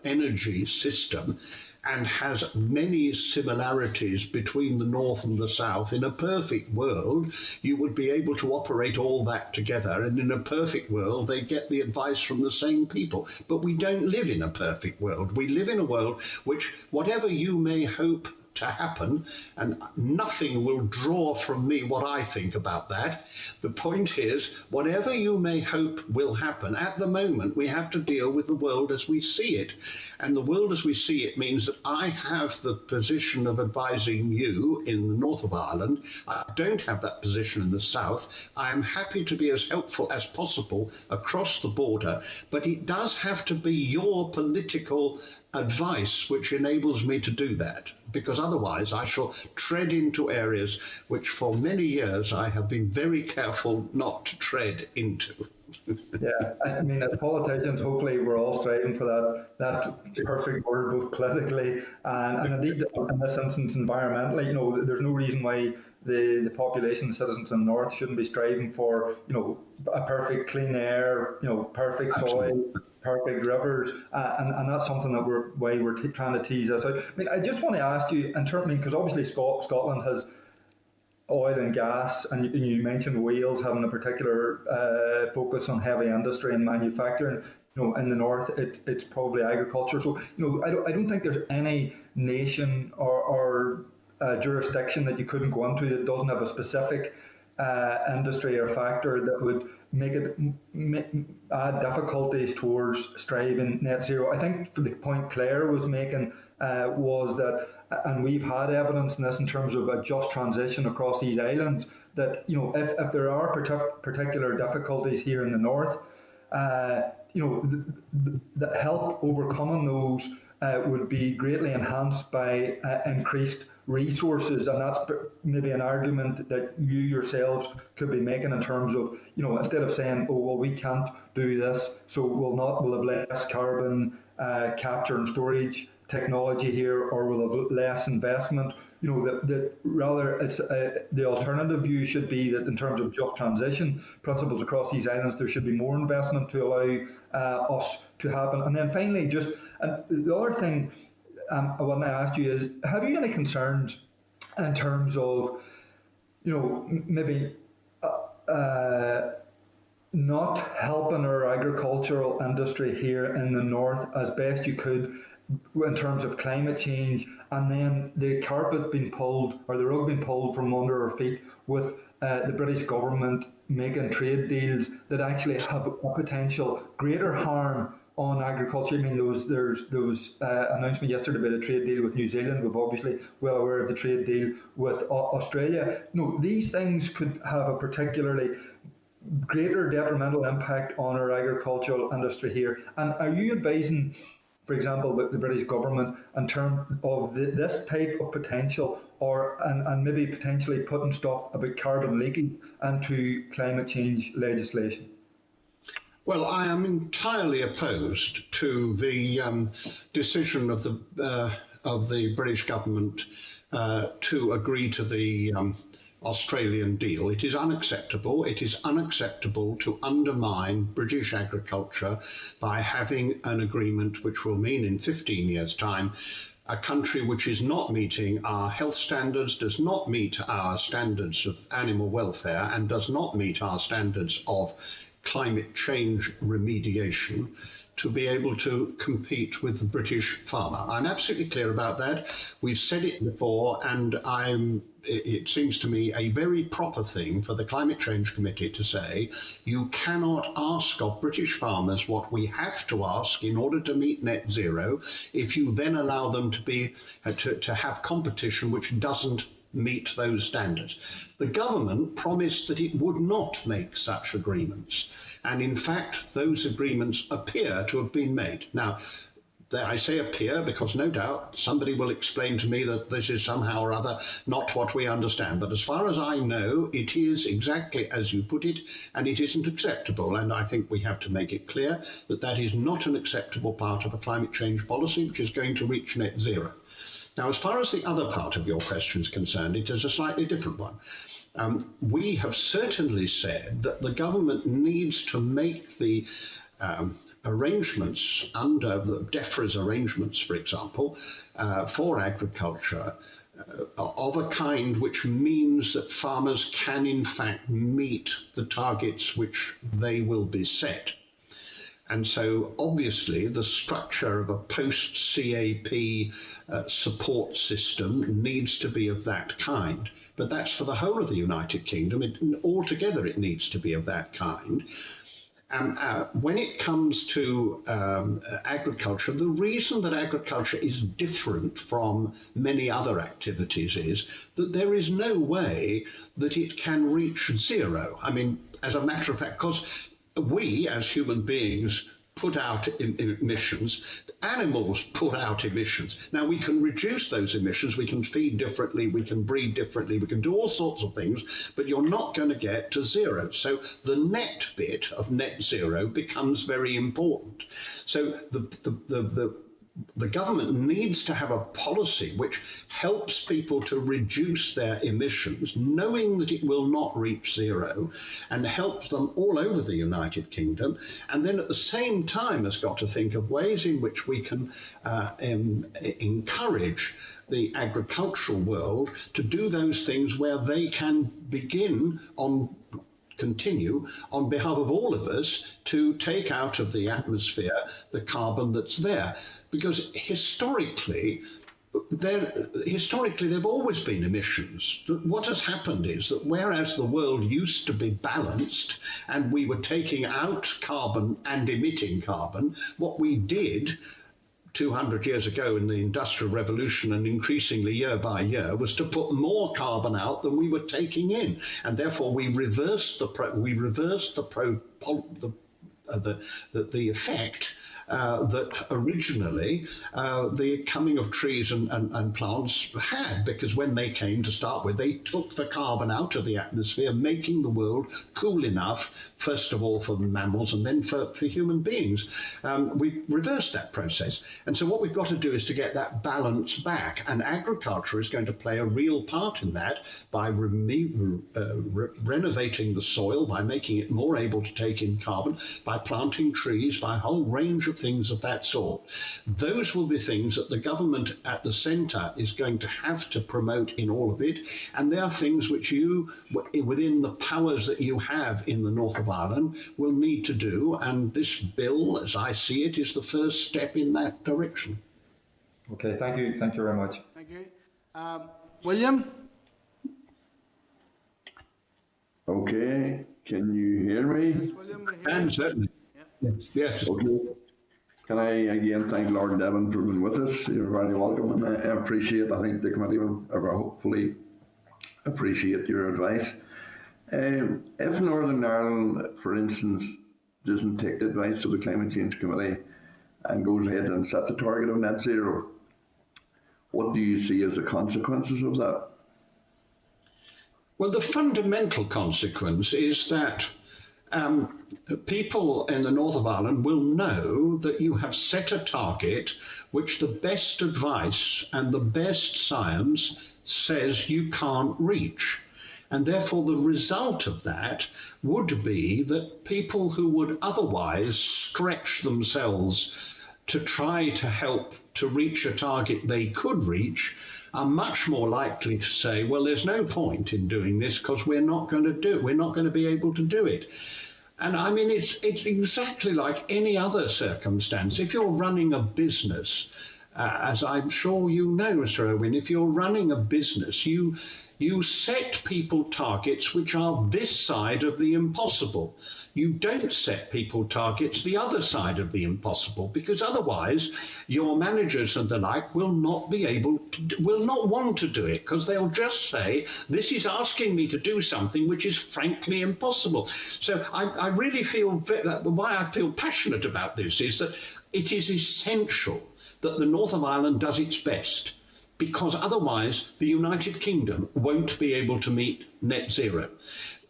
energy system and has many similarities between the north and the south, in a perfect world, you would be able to operate all that together. And in a perfect world, they get the advice from the same people. But we don't live in a perfect world. We live in a world which, whatever you may hope to happen, and nothing will draw from me what I think about that. The point is, whatever you may hope will happen, at the moment we have to deal with the world as we see it. And the world as we see it means that I have the position of advising you in the north of Ireland. I don't have that position in the south. I am happy to be as helpful as possible across the border, but it does have to be your political advice which enables me to do that, because otherwise I shall tread into areas which for many years I have been very careful not to tread into. Yeah, as politicians, hopefully we're all striving for that perfect word, both politically and indeed in this instance environmentally. There's no reason why the population, the citizens in the north, shouldn't be striving for a perfect clean air, perfect soil, perfect rivers, and that's something that we're trying to tease this out. I just want to ask you in terms, because obviously Scotland has oil and gas, and you mentioned Wales having a particular focus on heavy industry and manufacturing. In the north, it's probably agriculture. So, I don't think there's any nation or jurisdiction that you couldn't go into that doesn't have a specific industry or factor that would make it add difficulties towards striving net zero. I think the point Claire was making was that, and we've had evidence in this in terms of a just transition across these islands, that if there are particular difficulties here in the north, the help overcoming those would be greatly enhanced by increased resources, and that's maybe an argument that you yourselves could be making in terms of, instead of saying, oh well, we can't do this, so we'll have less carbon capture and storage technology here, or we'll have less investment. That rather it's the alternative view should be that in terms of just transition principles across these islands, there should be more investment to allow us to happen. And then finally, and the other thing I want to ask you is, have you any concerns in terms of, maybe not helping our agricultural industry here in the north as best you could in terms of climate change, and then the carpet being pulled, or the rug being pulled from under our feet with the British government making trade deals that actually have a potential greater harm on agriculture? I mean, there was announcement yesterday about a trade deal with New Zealand. We're obviously well aware of the trade deal with Australia. These things could have a particularly greater detrimental impact on our agricultural industry here. And are you advising, for example, the British government in terms of this type of potential, and maybe potentially putting stuff about carbon leakage into climate change legislation? Well, I am entirely opposed to the decision of the British government to agree to the Australian deal. It is unacceptable. It is unacceptable to undermine British agriculture by having an agreement which will mean in 15 years' time a country which is not meeting our health standards, does not meet our standards of animal welfare, and does not meet our standards of climate change remediation, to be able to compete with the British farmer. I'm absolutely clear about that. We've said it before, and it seems to me a very proper thing for the Climate Change Committee to say, you cannot ask of British farmers what we have to ask in order to meet net zero if you then allow them to have competition which doesn't meet those standards. The government promised that it would not make such agreements, and in fact those agreements appear to have been made. Now, I say appear because no doubt somebody will explain to me that this is somehow or other not what we understand, but as far as I know, it is exactly as you put it, and it isn't acceptable, and I think we have to make it clear that that is not an acceptable part of a climate change policy which is going to reach net zero. Now, as far as the other part of your question is concerned, it is a slightly different one. We have certainly said that the government needs to make the arrangements under the DEFRA's arrangements, for example, for agriculture, of a kind which means that farmers can in fact meet the targets which they will be set. And so obviously the structure of a post-CAP support system needs to be of that kind. But that's for the whole of the United Kingdom. Altogether it needs to be of that kind. When it comes to agriculture, the reason that agriculture is different from many other activities is that there is no way that it can reach zero. I mean, as a matter of fact, because we as human beings put out emissions, animals put out emissions. Now, we can reduce those emissions, we can feed differently, we can breed differently, we can do all sorts of things, but you're not going to get to zero. So the net bit of net zero becomes very important. So the government needs to have a policy which helps people to reduce their emissions, knowing that it will not reach zero, and help them all over the United Kingdom. And then at the same time has got to think of ways in which we can encourage the agricultural world to do those things where they can continue on behalf of all of us to take out of the atmosphere the carbon that's there. Because historically, there've always been emissions. What has happened is that whereas the world used to be balanced and we were taking out carbon and emitting carbon, what we did 200 years ago in the Industrial Revolution and increasingly year by year was to put more carbon out than we were taking in, and therefore we reversed the effect that originally the coming of trees and plants had, because when they came to start with, they took the carbon out of the atmosphere, making the world cool enough, first of all for mammals and then for human beings. We reversed that process. And so what we've got to do is to get that balance back. And agriculture is going to play a real part in that by renovating the soil, by making it more able to take in carbon, by planting trees, by a whole range of things of that sort. Those will be things that the government at the centre is going to have to promote in all of it, and they are things which you, within the powers that you have in the north of Ireland, will need to do, and this bill, as I see it, is the first step in that direction. Okay, thank you very much. Thank you. William? Okay, can you hear me? Yes, William, we hear you. And certainly. Yep. Yes. Okay. Can I again thank Lord Deben for being with us? You're very welcome, and I appreciate, I think the committee will hopefully appreciate your advice. If Northern Ireland, for instance, doesn't take the advice of the Climate Change Committee and goes ahead and sets the target of net zero, what do you see as the consequences of that? Well, the fundamental consequence is that people in the north of Ireland will know that you have set a target which the best advice and the best science says you can't reach. And therefore the result of that would be that people who would otherwise stretch themselves to try to help to reach a target they could reach are much more likely to say, well, there's no point in doing this because we're not going to do it. We're not going to be able to do it. And I mean, it's exactly like any other circumstance. If you're running a business, as I'm sure you know, Mr. Owen, if you're running a business, you set people targets which are this side of the impossible. You don't set people targets the other side of the impossible, because otherwise your managers and the like will not want to do it, because they'll just say, this is asking me to do something which is frankly impossible. So I really feel, why I feel passionate about this is that it is essential that the North of Ireland does its best, because otherwise the United Kingdom won't be able to meet net zero.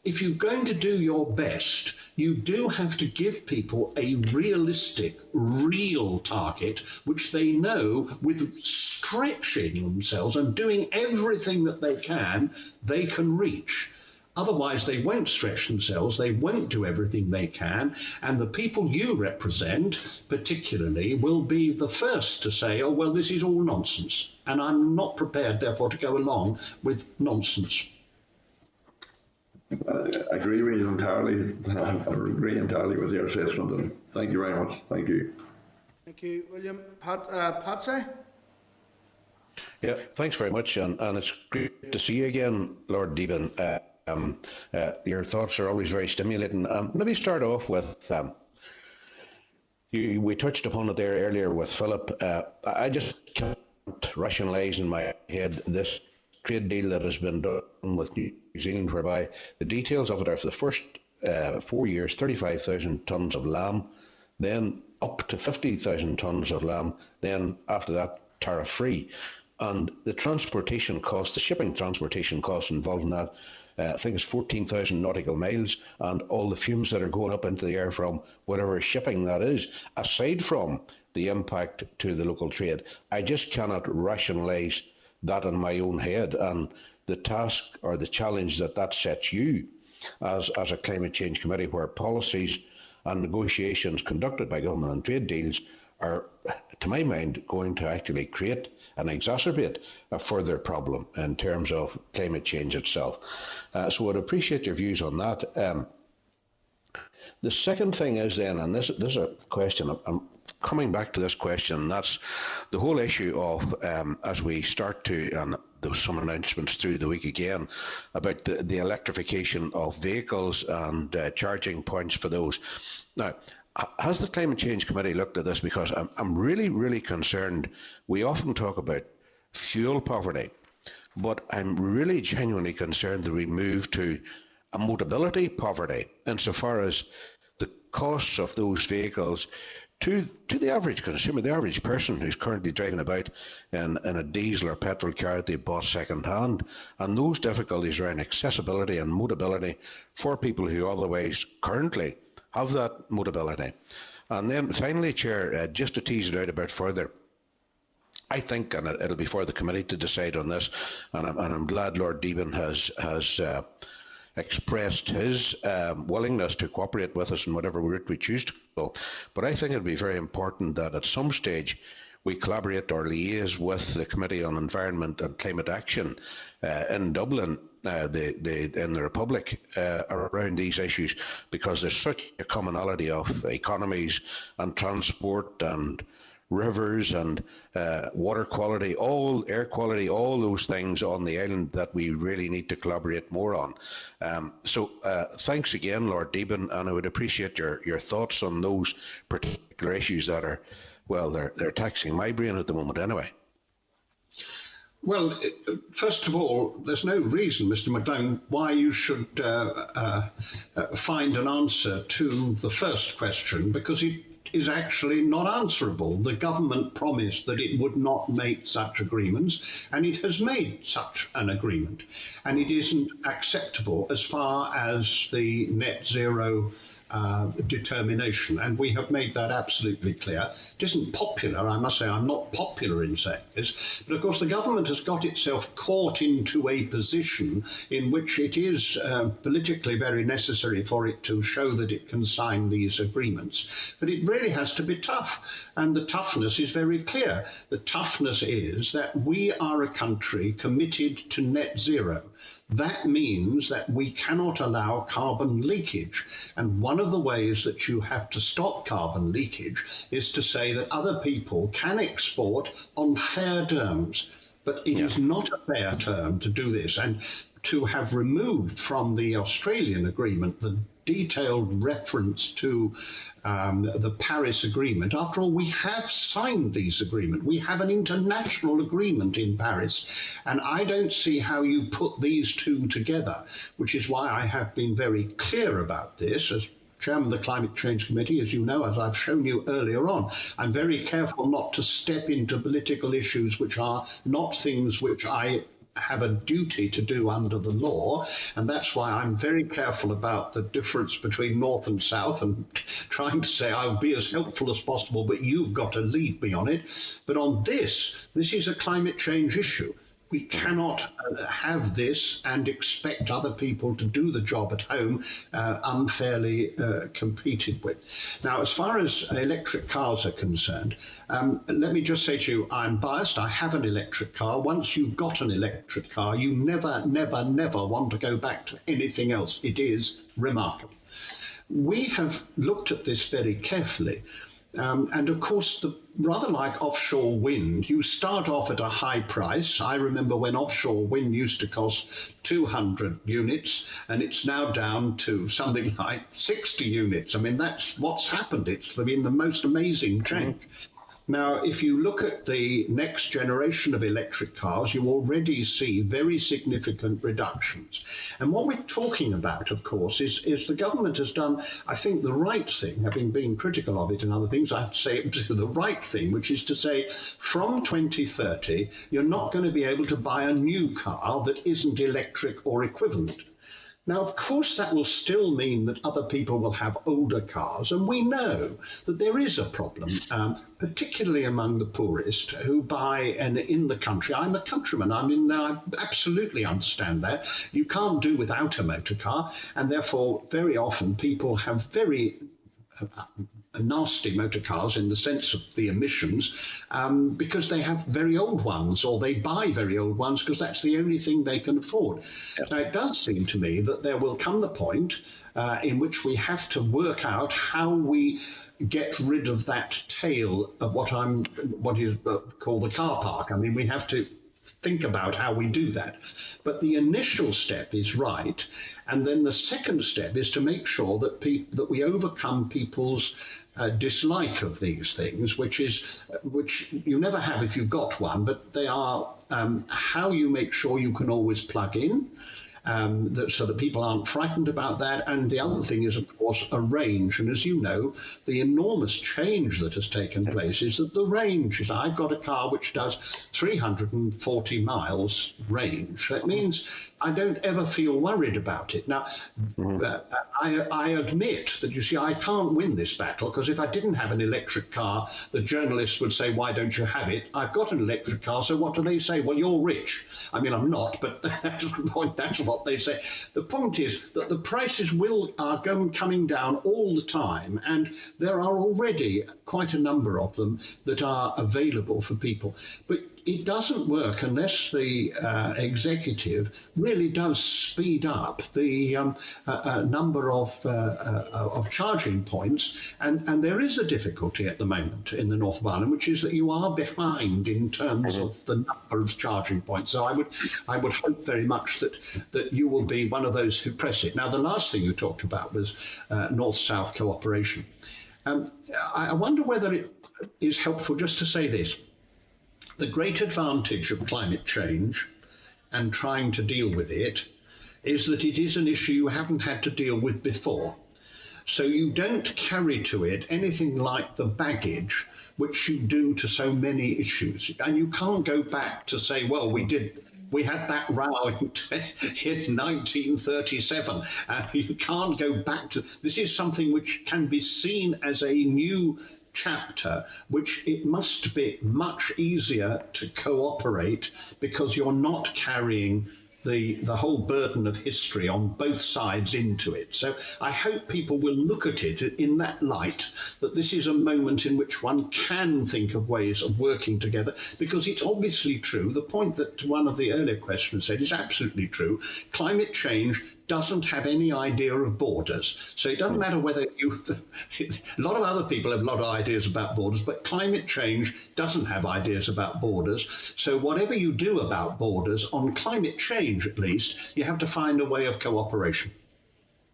If you're going to do your best, you do have to give people a realistic, real target, which they know with stretching themselves and doing everything that they can reach. Otherwise, they won't stretch themselves, they won't do everything they can, and the people you represent, particularly, will be the first to say, oh, well, this is all nonsense. And I'm not prepared, therefore, to go along with nonsense. I agree with you entirely. I agree entirely with your assessment, and thank you very much. Thank you. Thank you, William. Patsy? Yeah, thanks very much, and it's great to see you again, Lord Deben. Your thoughts are always very stimulating. Maybe start off with, we touched upon it there earlier with Philip. I just can't rationalise in my head this trade deal that has been done with New Zealand, whereby the details of it are for the first 4 years, 35,000 tonnes of lamb, then up to 50,000 tonnes of lamb, then after that tariff-free. And the transportation cost, the shipping transportation cost involved in that, I think it's 14,000 nautical miles, and all the fumes that are going up into the air from whatever shipping that is, aside from the impact to the local trade. I just cannot rationalise that in my own head, and the task or the challenge that sets you as a climate change committee, where policies and negotiations conducted by government and trade deals are, to my mind, going to actually create and exacerbate a further problem in terms of climate change itself. So I'd appreciate your views on that. The second thing is then, and this is a question, I'm coming back to this question, and that's the whole issue of, as we start to, and there was some announcements through the week again, about the electrification of vehicles and charging points for those. Now, has the Climate Change Committee looked at this? Because I'm really, really concerned. We often talk about fuel poverty, but I'm really genuinely concerned that we move to a mobility poverty insofar as the costs of those vehicles to the average consumer, the average person who's currently driving about in a diesel or petrol car that they bought second hand, and those difficulties around accessibility and mobility for people who otherwise currently have that mobility. And then finally, Chair, just to tease it out a bit further, I think, and it'll be for the committee to decide on this, and I'm glad Lord Deben has expressed his willingness to cooperate with us in whatever route we choose to go. But I think it'd be very important that at some stage we collaborate or liaise with the Committee on Environment and Climate Action in Dublin, in the Republic, around these issues, because there's such a commonality of economies and transport and rivers and water quality, air quality, all those things on the island that we really need to collaborate more on. So thanks again, Lord Deben, and I would appreciate your thoughts on those particular issues that are, well, they're taxing my brain at the moment anyway. Well, first of all, there's no reason, Mr. McLean, why you should find an answer to the first question, because it is actually not answerable. The government promised that it would not make such agreements, and it has made such an agreement. And it isn't acceptable as far as the net zero determination, and we have made that absolutely clear. It isn't popular, I must say. I'm not popular in saying this, but of course the government has got itself caught into a position in which it is politically very necessary for it to show that it can sign these agreements. But it really has to be tough, and the toughness is very clear. The toughness is that we are a country committed to net zero. That means that we cannot allow carbon leakage. And one of the ways that you have to stop carbon leakage is to say that other people can export on fair terms. But it is not a fair term to do this. And to have removed from the Australian agreement the detailed reference to the Paris Agreement. After all, we have signed these agreements. We have an international agreement in Paris, and I don't see how you put these two together, which is why I have been very clear about this as Chairman of the Climate Change Committee, as you know, as I've shown you earlier on. I'm very careful not to step into political issues which are not things which I have a duty to do under the law, and that's why I'm very careful about the difference between North and South and trying to say I'll be as helpful as possible, but you've got to lead me on it. But on this is a climate change issue. We cannot have this and expect other people to do the job at home unfairly competed with. Now, as far as electric cars are concerned, let me just say to you, I'm biased. I have an electric car. Once you've got an electric car, you never, never, never want to go back to anything else. It is remarkable. We have looked at this very carefully. And of course, rather like offshore wind, you start off at a high price. I remember when offshore wind used to cost 200 units, and it's now down to something like 60 units. I mean, that's what's happened. It's been the most amazing change. Now, if you look at the next generation of electric cars, you already see very significant reductions. And what we're talking about, of course, is the government has done, I think, the right thing. Having been critical of it and other things, I have to say it was the right thing, which is to say from 2030, you're not going to be able to buy a new car that isn't electric or equivalent. Now, of course, that will still mean that other people will have older cars, and we know that there is a problem, particularly among the poorest who buy, and in the country, I'm a countryman, I absolutely understand that. You can't do without a motor car, and therefore, very often, people have very nasty motor cars in the sense of the emissions, because they have very old ones, or they buy very old ones because that's the only thing they can afford. Yes. Now, it does seem to me that there will come the point in which we have to work out how we get rid of that tail of what is called the car park. I mean, we have to think about how we do that. But the initial step is right, and then the second step is to make sure that that we overcome people's dislike of these things, which you never have if you've got one, but they are how you make sure you can always plug in. So that people aren't frightened about that. And the other thing is, of course, a range. And as you know, the enormous change that has taken place is that the range is, I've got a car which does 340 miles range. That means I don't ever feel worried about it. Now, I admit that, you see, I can't win this battle, because if I didn't have an electric car, the journalists would say, why don't you have it? I've got an electric car, so what do they say? Well, you're rich. I mean, I'm not, but that's the point. That's what they say. The point is that the prices are coming down all the time, and there are already quite a number of them that are available for people. But it doesn't work unless the executive really does speed up the number of charging points, and there is a difficulty at the moment in the North of Ireland, which is that you are behind in terms of the number of charging points. So I would hope very much that you will be one of those who press it. Now, the last thing you talked about was North-South cooperation. I wonder whether it is helpful just to say this. The great advantage of climate change and trying to deal with it is that it is an issue you haven't had to deal with before. So you don't carry to it anything like the baggage which you do to so many issues. And you can't go back to say, well, we had that row in 1937. You can't go back to... This is something which can be seen as a new chapter, which it must be much easier to cooperate, because you're not carrying the whole burden of history on both sides into it. So I hope people will look at it in that light, that this is a moment in which one can think of ways of working together, because it's obviously true. The point that one of the earlier questions said is absolutely true. Climate change doesn't have any idea of borders. So it doesn't matter whether a lot of other people have a lot of ideas about borders, but climate change doesn't have ideas about borders. So whatever you do about borders, on climate change at least, you have to find a way of cooperation.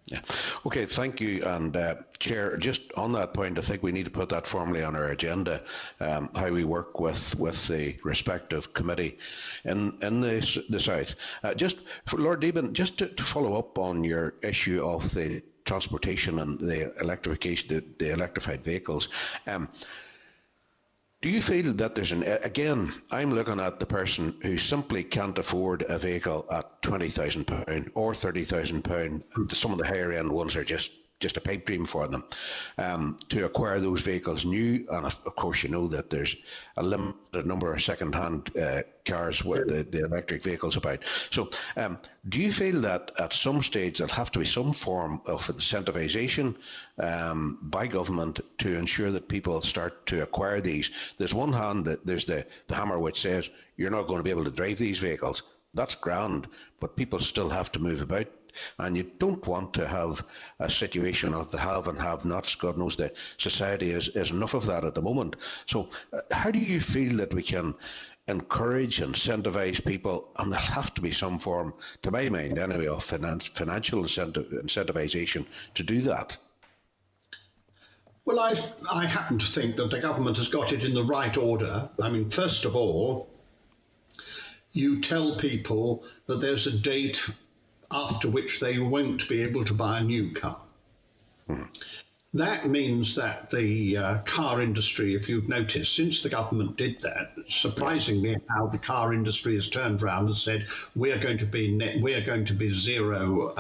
Yeah. Okay, thank you. And Chair, just on that point, I think we need to put that formally on our agenda, how we work with the respective committee in the South. Just for Lord Deben, just to follow up on your issue of the transportation and the electrification, the electrified vehicles. Do you feel that there's again, I'm looking at the person who simply can't afford a vehicle at £20,000 or £30,000. Some of the higher end ones are just a pipe dream for them, to acquire those vehicles new. And of course, you know that there's a limited number of second-hand cars where the electric vehicles about. So do you feel that at some stage there'll have to be some form of incentivization by government to ensure that people start to acquire these? There's one hand, there's the hammer which says you're not going to be able to drive these vehicles. That's grand, but people still have to move about. And you don't want to have a situation of the have and have-nots. God knows the society is enough of that at the moment. So how do you feel that we can encourage, incentivise people, and there'll have to be some form, to my mind anyway, of financial incentivisation to do that? Well, I happen to think that the government has got it in the right order. I mean, first of all, you tell people that there's a date after which they won't be able to buy a new car. That means that the car industry, if you've noticed, since the government did that, surprisingly, how the car industry has turned around and said, we're going to be zero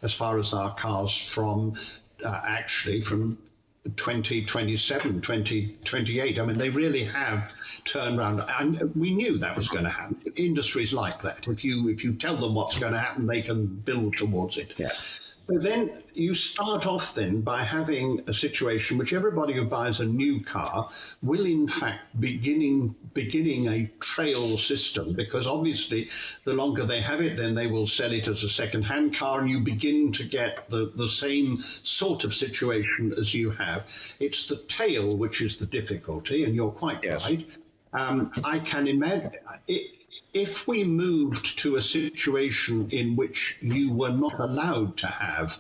as far as our cars from 2027, 2028. I mean, they really have turned around, and we knew that was going to happen. Industries like that. If you tell them what's going to happen, they can build towards it. Yeah. So then you start off then by having a situation which everybody who buys a new car will in fact beginning a trail system, because obviously the longer they have it, then they will sell it as a second-hand car, and you begin to get the same sort of situation as you have. It's the tail which is the difficulty, and you're quite right. I can imagine if we moved to a situation in which you were not allowed to have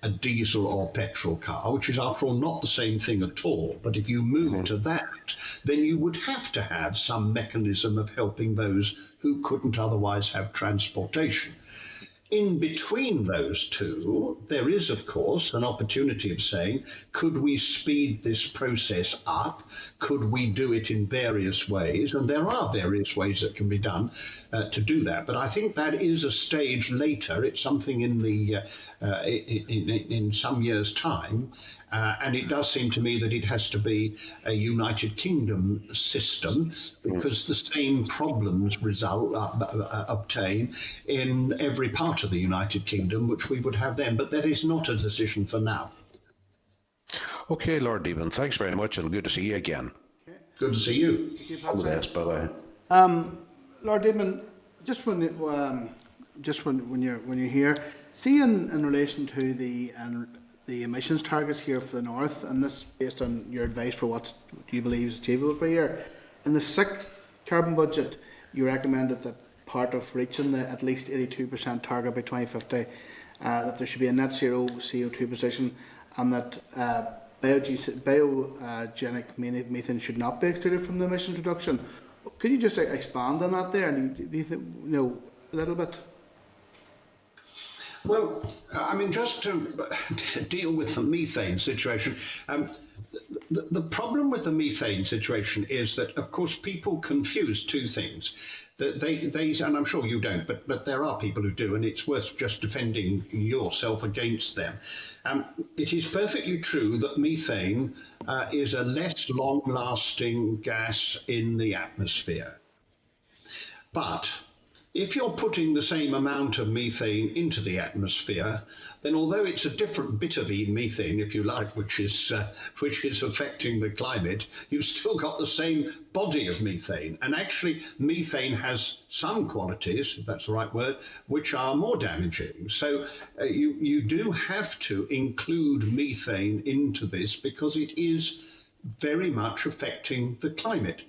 a diesel or petrol car, which is after all not the same thing at all, but if you moved to that, then you would have to have some mechanism of helping those who couldn't otherwise have transportation. In between those two, there is, of course, an opportunity of saying, could we speed this process up? Could we do it in various ways? And there are various ways that can be done to do that. But I think that is a stage later. It's something in the in some years' time. And it does seem to me that it has to be a United Kingdom system, because the same problems obtain in every part of the United Kingdom, which we would have then. But that is not a decision for now. Okay, Lord Deben, thanks very much, and good to see you again. Okay. Good to see you. All the best. Bye-bye. Lord Deben, just when you're here, see in relation to the emissions targets here for the north, and this based on your advice for what you believe is achievable for here. In the 6th carbon budget, you recommended that part of reaching the at least 82% target by 2050, that there should be a net zero CO2 position, and that biogenic methane should not be excluded from the emissions reduction. Could you just expand on that there, and do you think, a little bit? Well, I mean, just to deal with the methane situation, the problem with the methane situation is that, of course, people confuse two things. They and I'm sure you don't, but there are people who do, and it's worth just defending yourself against them. It is perfectly true that methane is a less long-lasting gas in the atmosphere. But if you're putting the same amount of methane into the atmosphere, then although it's a different bit of methane, if you like, which is affecting the climate, you've still got the same body of methane. And actually, methane has some qualities, if that's the right word, which are more damaging. So you do have to include methane into this, because it is very much affecting the climate.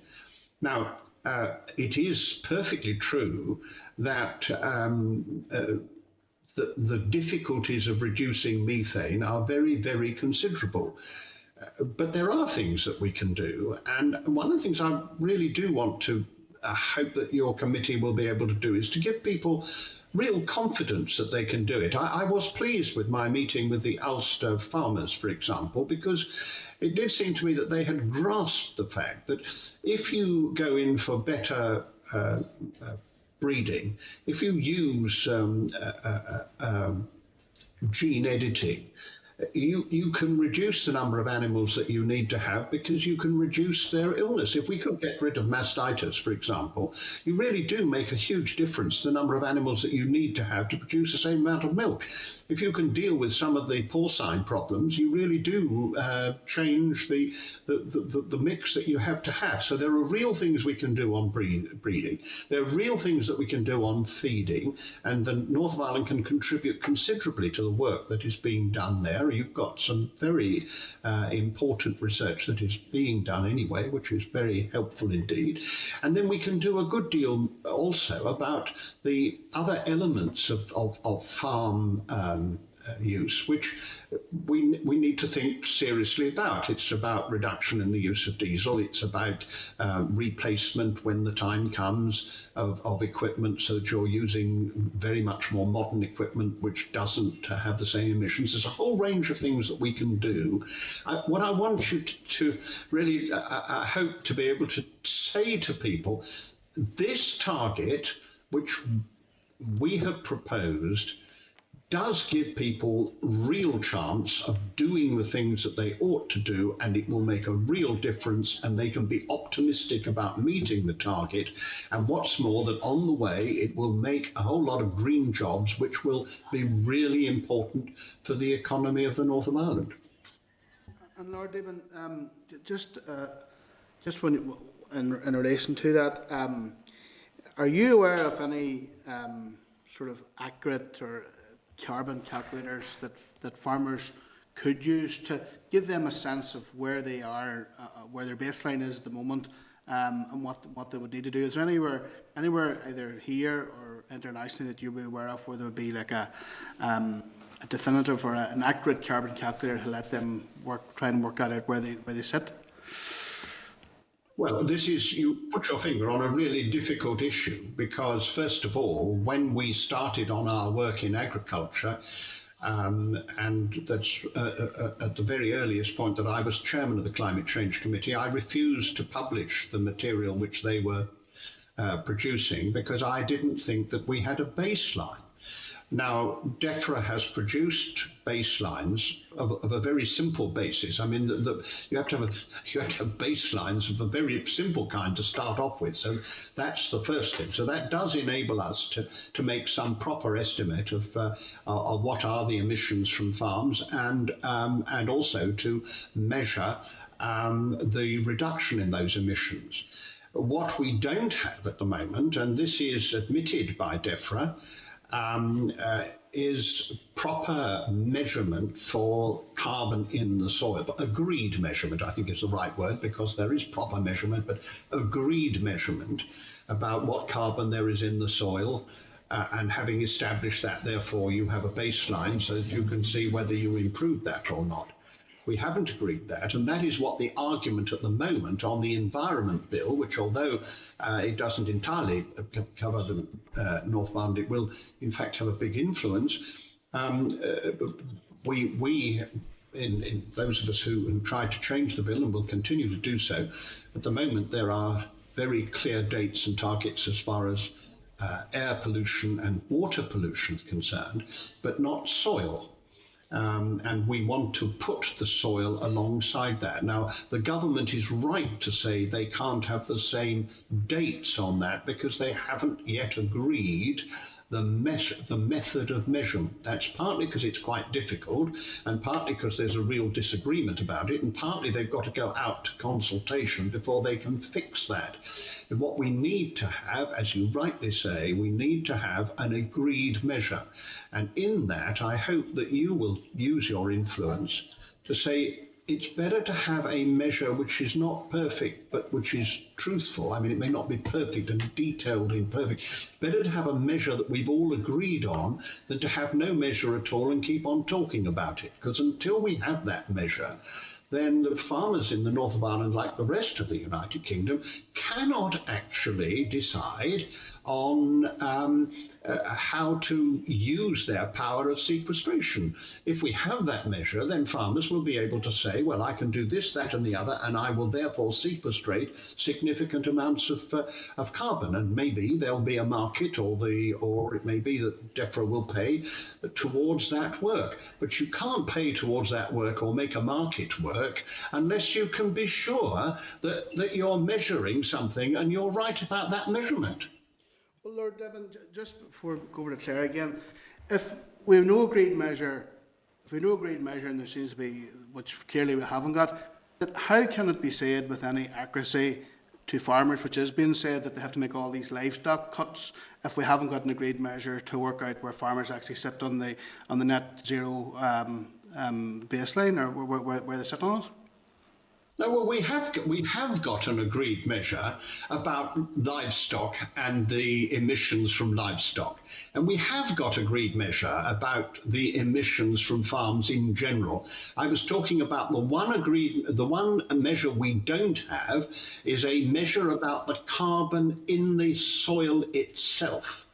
Now, it is perfectly true that the difficulties of reducing methane are very, very considerable. But there are things that we can do. And one of the things I really do want to hope that your committee will be able to do is to give people real confidence that they can do it. I was pleased with my meeting with the Ulster farmers, for example, because it did seem to me that they had grasped the fact that if you go in for better breeding, if you use gene editing, you can reduce the number of animals that you need to have, because you can reduce their illness. If we could get rid of mastitis, for example, you really do make a huge difference to the number of animals that you need to have to produce the same amount of milk. If you can deal with some of the porcine problems, you really do change the mix that you have to have. So there are real things we can do on breeding. There are real things that we can do on feeding, and the North of Ireland can contribute considerably to the work that is being done there. You've got some very important research that is being done anyway, which is very helpful indeed. And then we can do a good deal also about the other elements of farm use, which we need to think seriously about. It's about reduction in the use of diesel. It's about replacement when the time comes of equipment, so that you're using very much more modern equipment which doesn't have the same emissions. There's a whole range of things that we can do. What I want you to really, I hope to be able to say to people, this target which we have proposed does give people real chance of doing the things that they ought to do, and it will make a real difference, and they can be optimistic about meeting the target. And what's more, that on the way it will make a whole lot of green jobs, which will be really important for the economy of the North of Ireland. And Lord Deben, just when in relation to that, are you aware of any sort of accurate or carbon calculators that farmers could use to give them a sense of where they are, where their baseline is at the moment, and what they would need to do? Is there anywhere either here or internationally that you'd be aware of where there would be like a definitive or an accurate carbon calculator to let them try and work out where they sit? Well, you put your finger on a really difficult issue, because first of all, when we started on our work in agriculture, and that's at the very earliest point that I was chairman of the Climate Change Committee, I refused to publish the material which they were producing because I didn't think that we had a baseline. Now, DEFRA has produced baselines of a very simple basis. I mean, you have to have baselines of a very simple kind to start off with. So that's the first thing. So that does enable us to make some proper estimate of what are the emissions from farms, and also to measure the reduction in those emissions. What we don't have at the moment, and this is admitted by DEFRA, is proper measurement for carbon in the soil. But agreed measurement, I think, is the right word, because there is proper measurement, but agreed measurement about what carbon there is in the soil. And having established that, therefore, you have a baseline so that you can see whether you improve that or not. We haven't agreed that, and that is what the argument at the moment on the Environment Bill, which although it doesn't entirely cover the North of Ireland, it will in fact have a big influence. We in those of us who tried to change the bill and will continue to do so, at the moment there are very clear dates and targets as far as air pollution and water pollution is concerned, but not soil. And we want to put the soil alongside that. Now, the government is right to say they can't have the same dates on that because they haven't yet agreed the method of measurement. That's partly because it's quite difficult, and partly because there's a real disagreement about it, and partly they've got to go out to consultation before they can fix that. And what we need to have, as you rightly say, we need to have an agreed measure. And in that, I hope that you will use your influence to say it's better to have a measure which is not perfect, but which is truthful. I mean, it may not be perfect and detailed and perfect. Better to have a measure that we've all agreed on than to have no measure at all and keep on talking about it. Because until we have that measure, then the farmers in the North of Ireland, like the rest of the United Kingdom, cannot actually decide on how to use their power of sequestration. If we have that measure, then farmers will be able to say, well, I can do this, that and the other, and I will therefore sequestrate significant amounts of carbon. And maybe there'll be a market, or it may be that DEFRA will pay towards that work. But you can't pay towards that work or make a market work unless you can be sure that you're measuring something and you're right about that measurement. Well, Lord Deben, just before we go over to Claire again, if we have no agreed measure, and there seems to be, which clearly we haven't got, that how can it be said with any accuracy to farmers, which is being said, that they have to make all these livestock cuts if we haven't got an agreed measure to work out where farmers actually sit on the net zero baseline, or where they sit on it? No, well, we have got an agreed measure about livestock and the emissions from livestock, and we have got agreed measure about the emissions from farms in general. I was talking about the one measure we don't have is a measure about the carbon in the soil itself.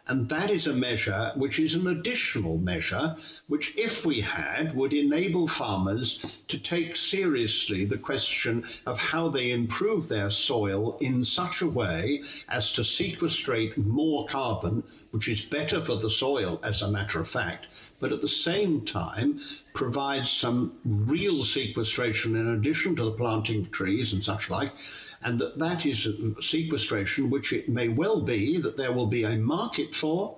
And that is a measure which is an additional measure, which, if we had, would enable farmers to take seriously the question of how they improve their soil in such a way as to sequestrate more carbon, which is better for the soil as a matter of fact, but at the same time provides some real sequestration in addition to the planting of trees and such like, and that is sequestration which it may well be that there will be a market for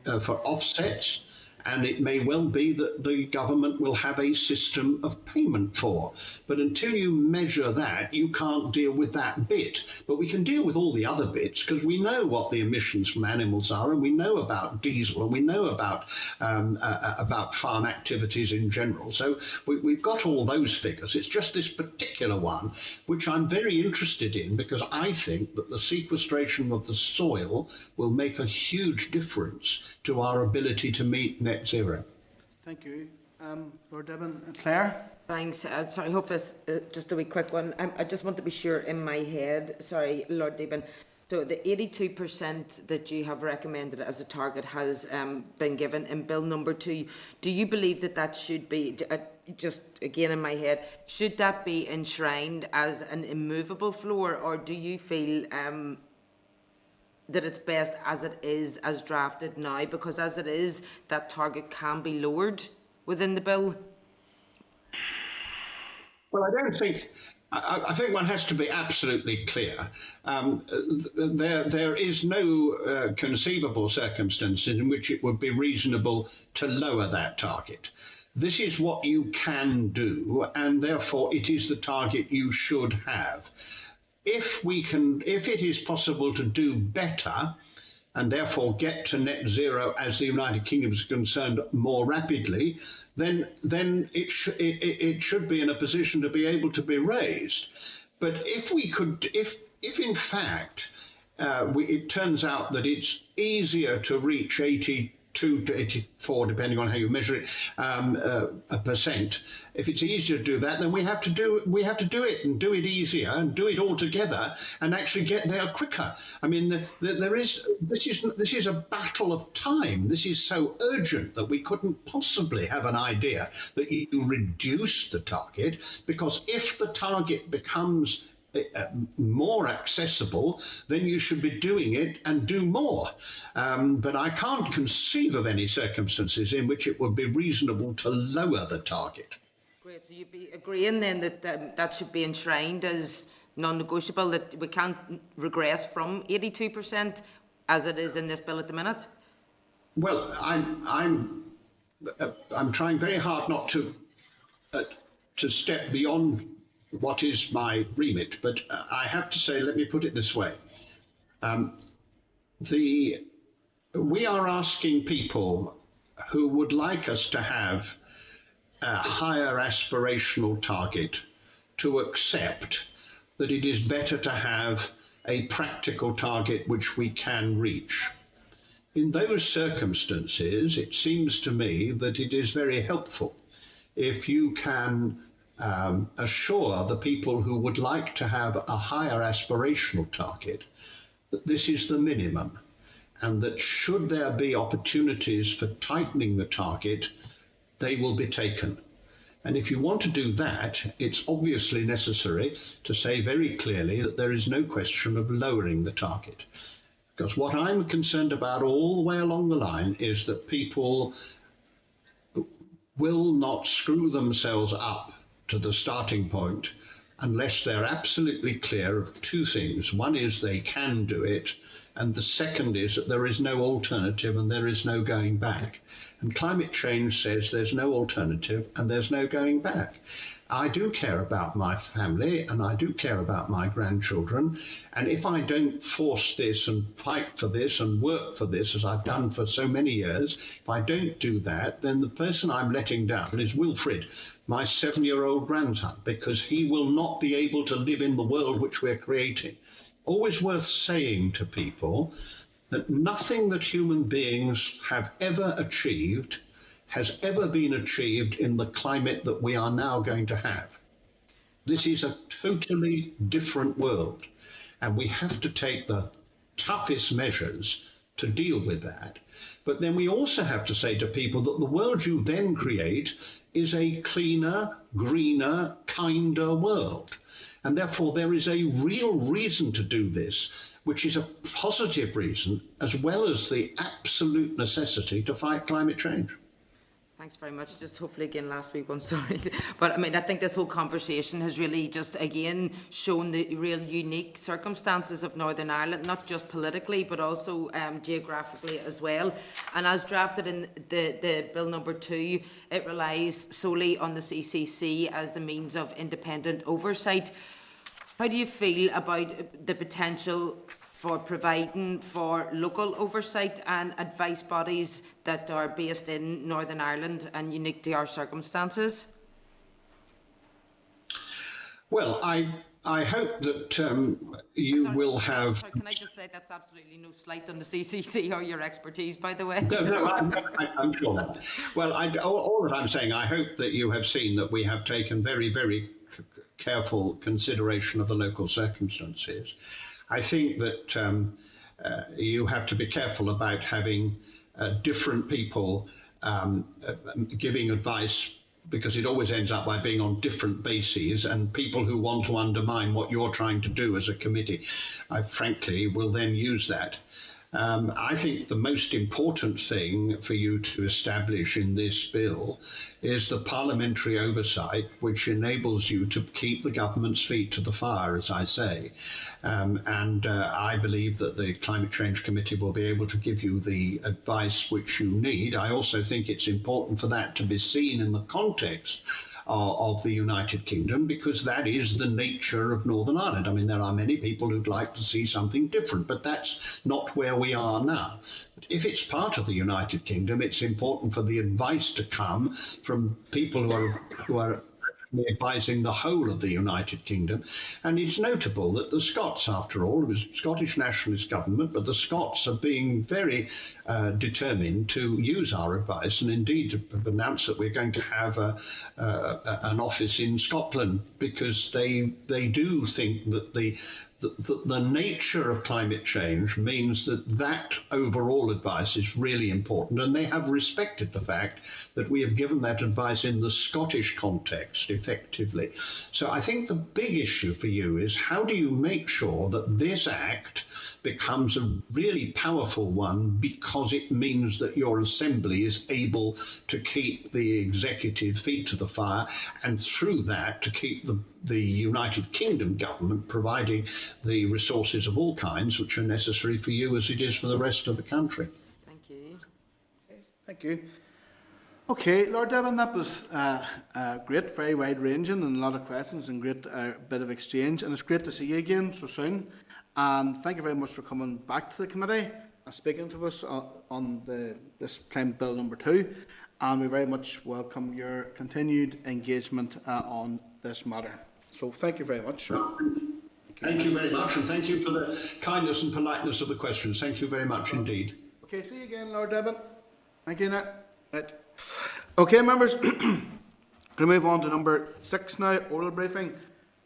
offsets, and it may well be that the government will have a system of payment for. But until you measure that, you can't deal with that bit. But we can deal with all the other bits because we know what the emissions from animals are, and we know about diesel, and we know about farm activities in general. So we've got all those figures. It's just this particular one, which I'm very interested in, because I think that the sequestration of the soil will make a huge difference to our ability to meet net zero. Thank you. Lord Deben. Claire? Thanks. Sorry, hope this just a wee quick one. I just want to be sure in my head. Sorry, Lord Deben. So the 82% that you have recommended as a target has been given in Bill number 2. Do you believe that that should be, just again in my head, should that be enshrined as an immovable floor, or do you feel that it's best as it is, as drafted now? Because as it is, that target can be lowered within the bill. Well, I think one has to be absolutely clear. There is no conceivable circumstance in which it would be reasonable to lower that target. This is what you can do, and therefore it is the target you should have. If it is possible to do better, and therefore get to net zero as the United Kingdom is concerned more rapidly, then it should be in a position to be able to be raised. But if in fact it turns out that it's easier to reach 82 to 84, depending on how you measure it, a percent. If it's easier to do that, then we have to do it and do it easier and do it all together and actually get there quicker. I mean, this is a battle of time. This is so urgent that we couldn't possibly have an idea that you reduce the target, because if the target becomes more accessible, then you should be doing it and do more. But I can't conceive of any circumstances in which it would be reasonable to lower the target. Great. So you'd be agreeing then that that should be enshrined as non-negotiable, that we can't regress from 82% as it is in this bill at the minute? Well, I'm trying very hard not to step beyond what is my remit, but I have to say, let me put it this way. We are asking people who would like us to have a higher aspirational target to accept that it is better to have a practical target which we can reach. In those circumstances, it seems to me that it is very helpful if you can assure the people who would like to have a higher aspirational target that this is the minimum, and that should there be opportunities for tightening the target, they will be taken. And if you want to do that, it's obviously necessary to say very clearly that there is no question of lowering the target. Because what I'm concerned about all the way along the line is that people will not screw themselves up to the starting point unless they're absolutely clear of two things. One is they can do it, and the second is that there is no alternative and there is no going back. And climate change says there's no alternative and there's no going back. I do care about my family and I do care about my grandchildren, and if I don't force this and fight for this and work for this as I've done for so many years, if I don't do that, then the person I'm letting down is Wilfred, my 7-year-old grandson, because he will not be able to live in the world which we're creating. Always worth saying to people that nothing that human beings have ever achieved has ever been achieved in the climate that we are now going to have. This is a totally different world, and we have to take the toughest measures to deal with that. But then we also have to say to people that the world you then create is a cleaner, greener, kinder world. And therefore there is a real reason to do this, which is a positive reason, as well as the absolute necessity to fight climate change. Thanks very much. Just hopefully again last week one, sorry. But I mean, I think this whole conversation has really just again shown the real unique circumstances of Northern Ireland, not just politically, but also geographically as well. And as drafted in the Bill number 2, it relies solely on the CCC as the means of independent oversight. How do you feel about the potential for providing for local oversight and advice bodies that are based in Northern Ireland and unique to our circumstances? Well, I hope that you will have... Sorry, can I just say that's absolutely no slight on the CCC or your expertise, by the way? No, I'm sure that. Well, all that I'm saying, I hope that you have seen that we have taken very, very careful consideration of the local circumstances. I think that you have to be careful about having different people giving advice, because it always ends up by being on different bases, and people who want to undermine what you're trying to do as a committee, I frankly will then use that. I think the most important thing for you to establish in this bill is the parliamentary oversight, which enables you to keep the government's feet to the fire, as I say. I believe that the Climate Change Committee will be able to give you the advice which you need. I also think it's important for that to be seen in the context of the United Kingdom, because that is the nature of Northern Ireland. I mean, there are many people who'd like to see something different, but that's not where we are now. If it's part of the United Kingdom, it's important for the advice to come from people who are advising the whole of the United Kingdom. And it's notable that the Scots, after all, it was Scottish nationalist government, but the Scots are being very determined to use our advice, and indeed have announced that we're going to have an office in Scotland, because they do think that the nature of climate change means that overall advice is really important, and they have respected the fact that we have given that advice in the Scottish context effectively. So I think the big issue for you is, how do you make sure that this act becomes a really powerful one, because it means that your assembly is able to keep the executive feet to the fire, and through that to keep the United Kingdom government providing the resources of all kinds which are necessary for you as it is for the rest of the country. Thank you. Okay, thank you. Okay, Lord Deben, that was great, very wide-ranging, and a lot of questions, and great bit of exchange. And it's great to see you again so soon. And thank you very much for coming back to the committee and speaking to us on this Climate Bill number 2. And we very much welcome your continued engagement on this matter. So thank you very much. Thank you very much, and thank you for the kindness and politeness of the questions. Thank you very much indeed. Okay, see you again, Lord Deben. Thank you, Nick. Right. Okay, members, going to move on to number 6 now, oral briefing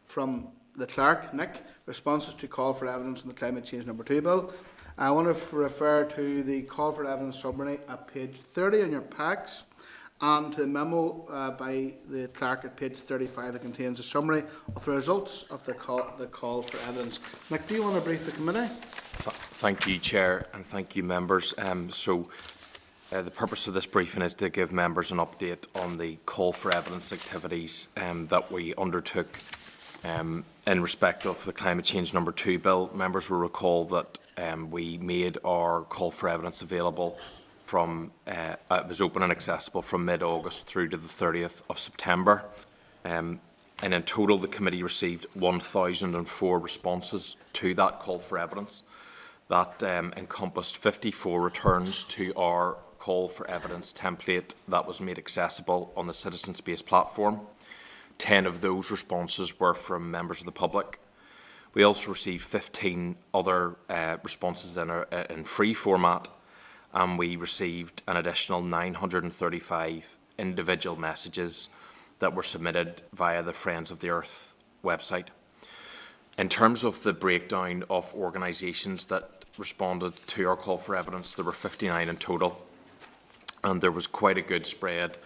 from the clerk, Nick, responses to call for evidence on the Climate Change number 2 bill. I want to refer to the call for evidence summary at page 30 in your packs, and to the memo by the clerk at page 35 that contains a summary of the results of the call for evidence. Nick, do you want to brief the committee? Thank you, Chair, and thank you, members. The purpose of this briefing is to give members an update on the call for evidence activities that we undertook in respect of the Climate Change number 2 bill. Members will recall that we made our call for evidence available from, it was open and accessible from mid-August through to the 30th of September. And in total, the committee received 1,004 responses to that call for evidence. That encompassed 54 returns to our call for evidence template that was made accessible on the Citizen Space platform. 10 of those responses were from members of the public. We also received 15 other responses in free format, and we received an additional 935 individual messages that were submitted via the Friends of the Earth website. In terms of the breakdown of organisations that responded to our call for evidence. There were 59 in total, and there was quite a good spread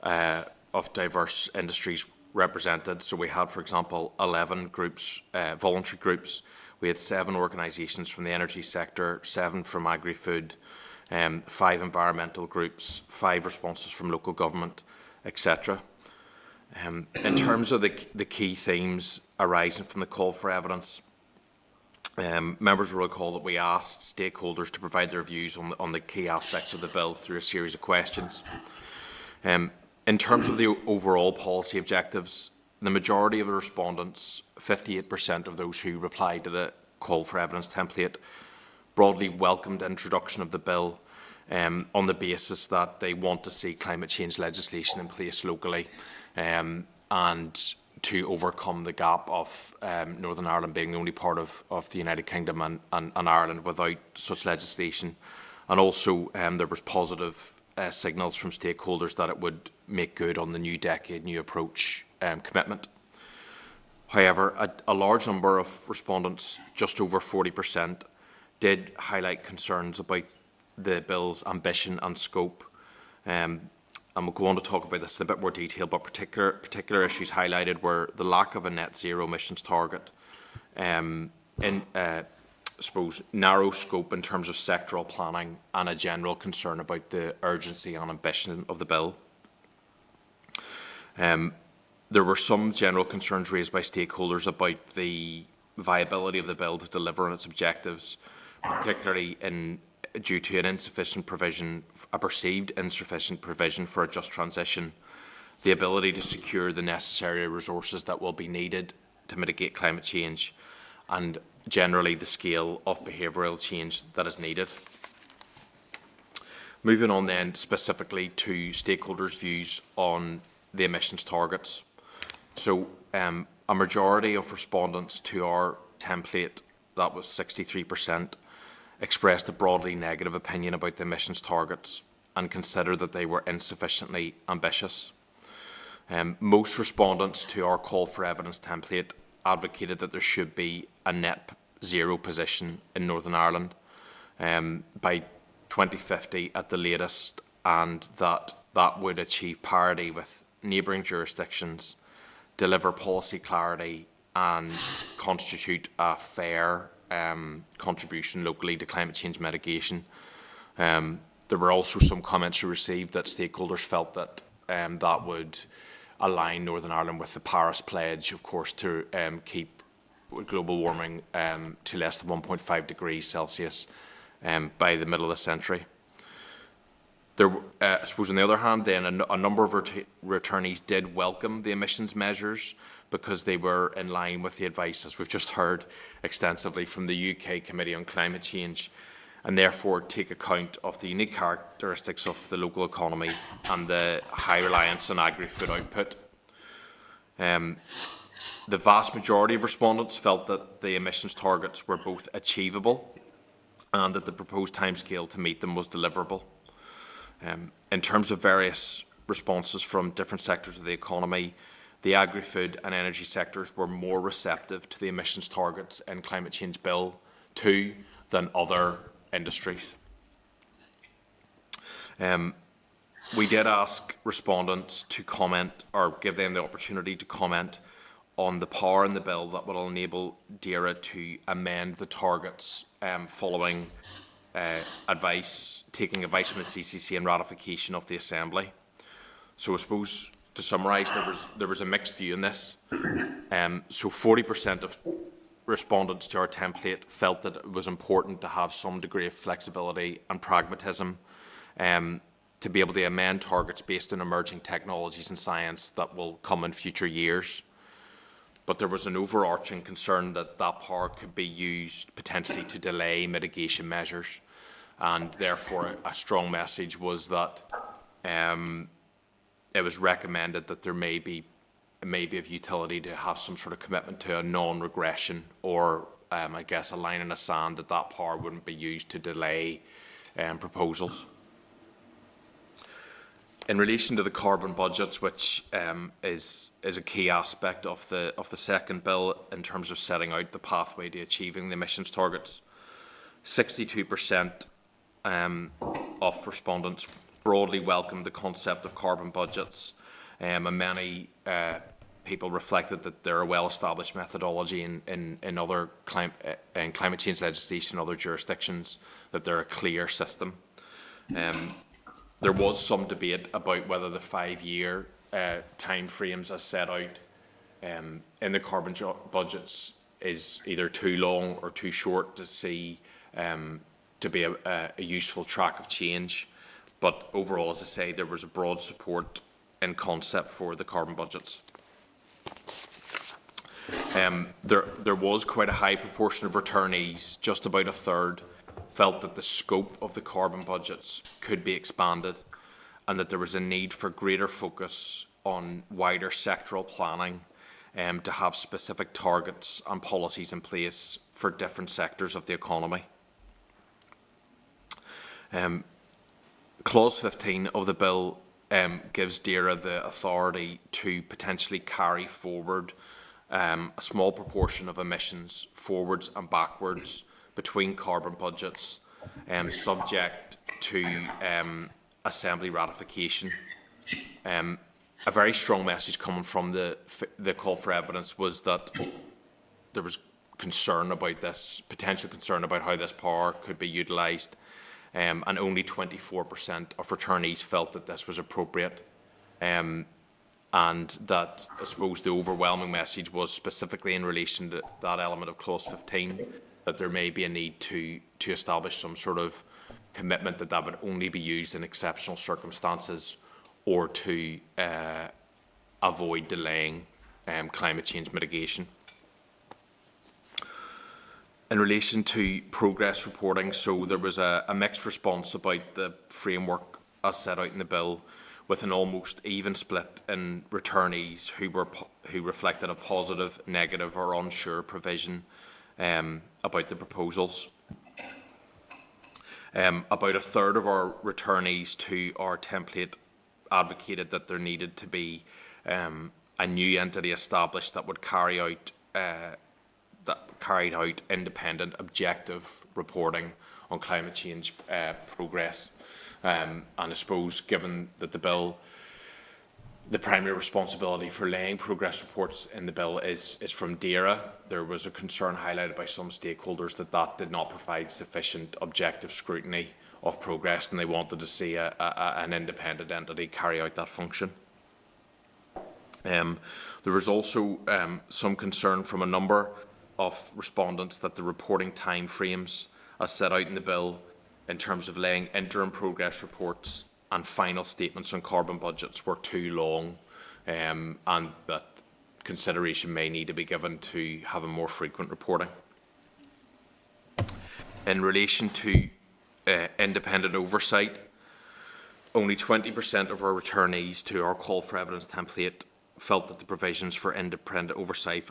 of diverse industries represented. So we had, for example, 11 groups, voluntary groups. We had 7 organisations from the energy sector, 7 from agri-food, 5 environmental groups, 5 responses from local government, etc. In terms of the key themes arising from the call for evidence, members will recall that we asked stakeholders to provide their views on the key aspects of the bill through a series of questions. In terms of the overall policy objectives, the majority of the respondents, 58% of those who replied to the call for evidence template, broadly welcomed introduction of the bill on the basis that they want to see climate change legislation in place locally and to overcome the gap of Northern Ireland being the only part of the United Kingdom and Ireland without such legislation. And also there was positive signals from stakeholders that it would make good on the new decade, new approach commitment. However, a large number of respondents, just over 40%, did highlight concerns about the bill's ambition and scope. And we'll go on to talk about this in a bit more detail, but particular issues highlighted were the lack of a net zero emissions target, I suppose, narrow scope in terms of sectoral planning, and a general concern about the urgency and ambition of the bill. There were some general concerns raised by stakeholders about the viability of the bill to deliver on its objectives, particularly due to an insufficient provision, a perceived insufficient provision for a just transition, the ability to secure the necessary resources that will be needed to mitigate climate change, and generally the scale of behavioural change that is needed. Moving on then specifically to stakeholders' views on the emissions targets. So a majority of respondents to our template, that was 63%, expressed a broadly negative opinion about the emissions targets and considered that they were insufficiently ambitious. Most respondents to our call for evidence template advocated that there should be a net zero position in Northern Ireland by 2050 at the latest, and that would achieve parity with neighbouring jurisdictions, deliver policy clarity and constitute a fair contribution locally to climate change mitigation. There were also some comments we received that stakeholders felt that that would align Northern Ireland with the Paris Pledge, of course, to keep global warming to less than 1.5 degrees Celsius by the middle of the century. I suppose on the other hand, then a number of returnees did welcome the emissions measures because they were in line with the advice, as we've just heard extensively from the UK Committee on Climate Change, and therefore take account of the unique characteristics of the local economy and the high reliance on agri-food output. The vast majority of respondents felt that the emissions targets were both achievable and that the proposed timescale to meet them was deliverable. In terms of various responses from different sectors of the economy, the agri-food and energy sectors were more receptive to the emissions targets in Climate Change Bill 2 than other industries. We did ask respondents to comment, or give them the opportunity to comment, on the power in the bill that will enable DAERA to amend the targets following taking advice from the CCC and ratification of the Assembly. So I suppose, to summarise, there was a mixed view in this. So 40% of respondents to our template felt that it was important to have some degree of flexibility and pragmatism to be able to amend targets based on emerging technologies and science that will come in future years. But there was an overarching concern that that power could be used potentially to delay mitigation measures, and therefore a strong message was that it was recommended that there may be of utility to have some sort of commitment to a non-regression, or I guess a line in the sand that that power wouldn't be used to delay proposals. In relation to the carbon budgets, which is a key aspect of the second bill in terms of setting out the pathway to achieving the emissions targets, 62% of respondents broadly welcomed the concept of carbon budgets, and many people reflected that there are well-established methodology in other climate change legislation in other jurisdictions, that they're a clear system. There was some debate about whether the 5-year time frames as set out in the carbon budgets is either too long or too short to see to be a useful track of change. But overall, as I say, there was a broad support in concept for the carbon budgets. There was quite a high proportion of returnees, just about a third, felt that the scope of the carbon budgets could be expanded and that there was a need for greater focus on wider sectoral planning to have specific targets and policies in place for different sectors of the economy. Clause 15 of the bill gives DAERA the authority to potentially carry forward a small proportion of emissions forwards and backwards between carbon budgets, subject to Assembly ratification. A very strong message coming from the call for evidence was that there was concern about this, potential concern about how this power could be utilised, and only 24% of returnees felt that this was appropriate, and that I suppose the overwhelming message was specifically in relation to that element of Clause 15, that there may be a need to establish some sort of commitment that would only be used in exceptional circumstances or to avoid delaying climate change mitigation. In relation to progress reporting, so there was a mixed response about the framework as set out in the bill, with an almost even split in returnees who reflected a positive, negative or unsure provision about the proposals. About a third of our returnees to our template advocated that there needed to be a new entity established that would carried out independent, objective reporting on climate change progress. And I suppose, given that the primary responsibility for laying progress reports in the bill is from DAERA, there was a concern highlighted by some stakeholders that did not provide sufficient objective scrutiny of progress, and they wanted to see an independent entity carry out that function. There was also some concern from a number of respondents that the reporting time frames as set out in the bill in terms of laying interim progress reports and final statements on carbon budgets were too long, and that consideration may need to be given to have a more frequent reporting. In relation to independent oversight, only 20% of our returnees to our call for evidence template felt that the provisions for independent oversight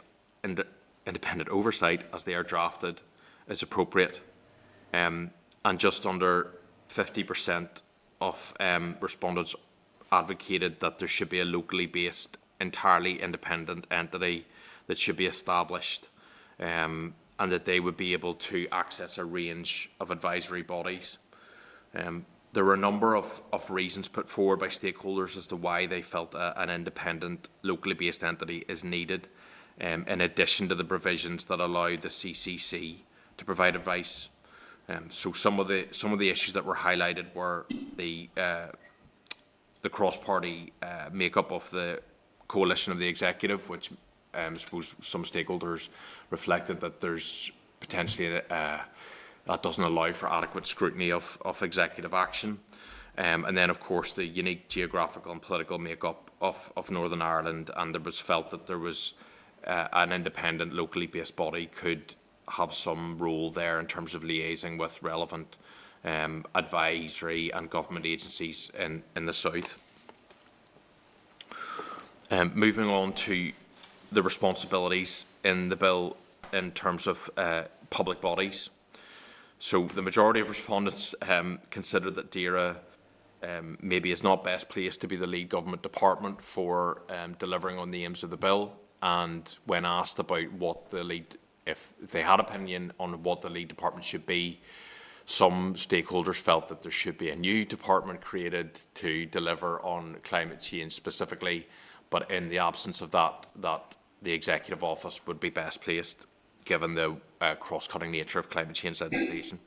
as they are drafted is appropriate, and just under 50% of respondents advocated that there should be a locally based, entirely independent entity that should be established, and that they would be able to access a range of advisory bodies. There were a number of reasons put forward by stakeholders as to why they felt an independent, locally based entity is needed, in addition to the provisions that allow the CCC to provide advice. So some of the issues that were highlighted were the cross-party makeup of the coalition of the executive, which I suppose some stakeholders reflected that there's potentially that doesn't allow for adequate scrutiny of executive action. And then, of course, the unique geographical and political makeup of Northern Ireland, and there was felt that there was an independent, locally based body could have some role there in terms of liaising with relevant advisory and government agencies in the south. Moving on to the responsibilities in the bill in terms of public bodies. So the majority of respondents consider that DAERA maybe is not best placed to be the lead government department for delivering on the aims of the bill, and when asked about what the lead if they had opinion on what the lead department should be. Some stakeholders felt that there should be a new department created to deliver on climate change specifically, but in the absence of that, the Executive Office would be best placed, given the cross-cutting nature of climate change legislation.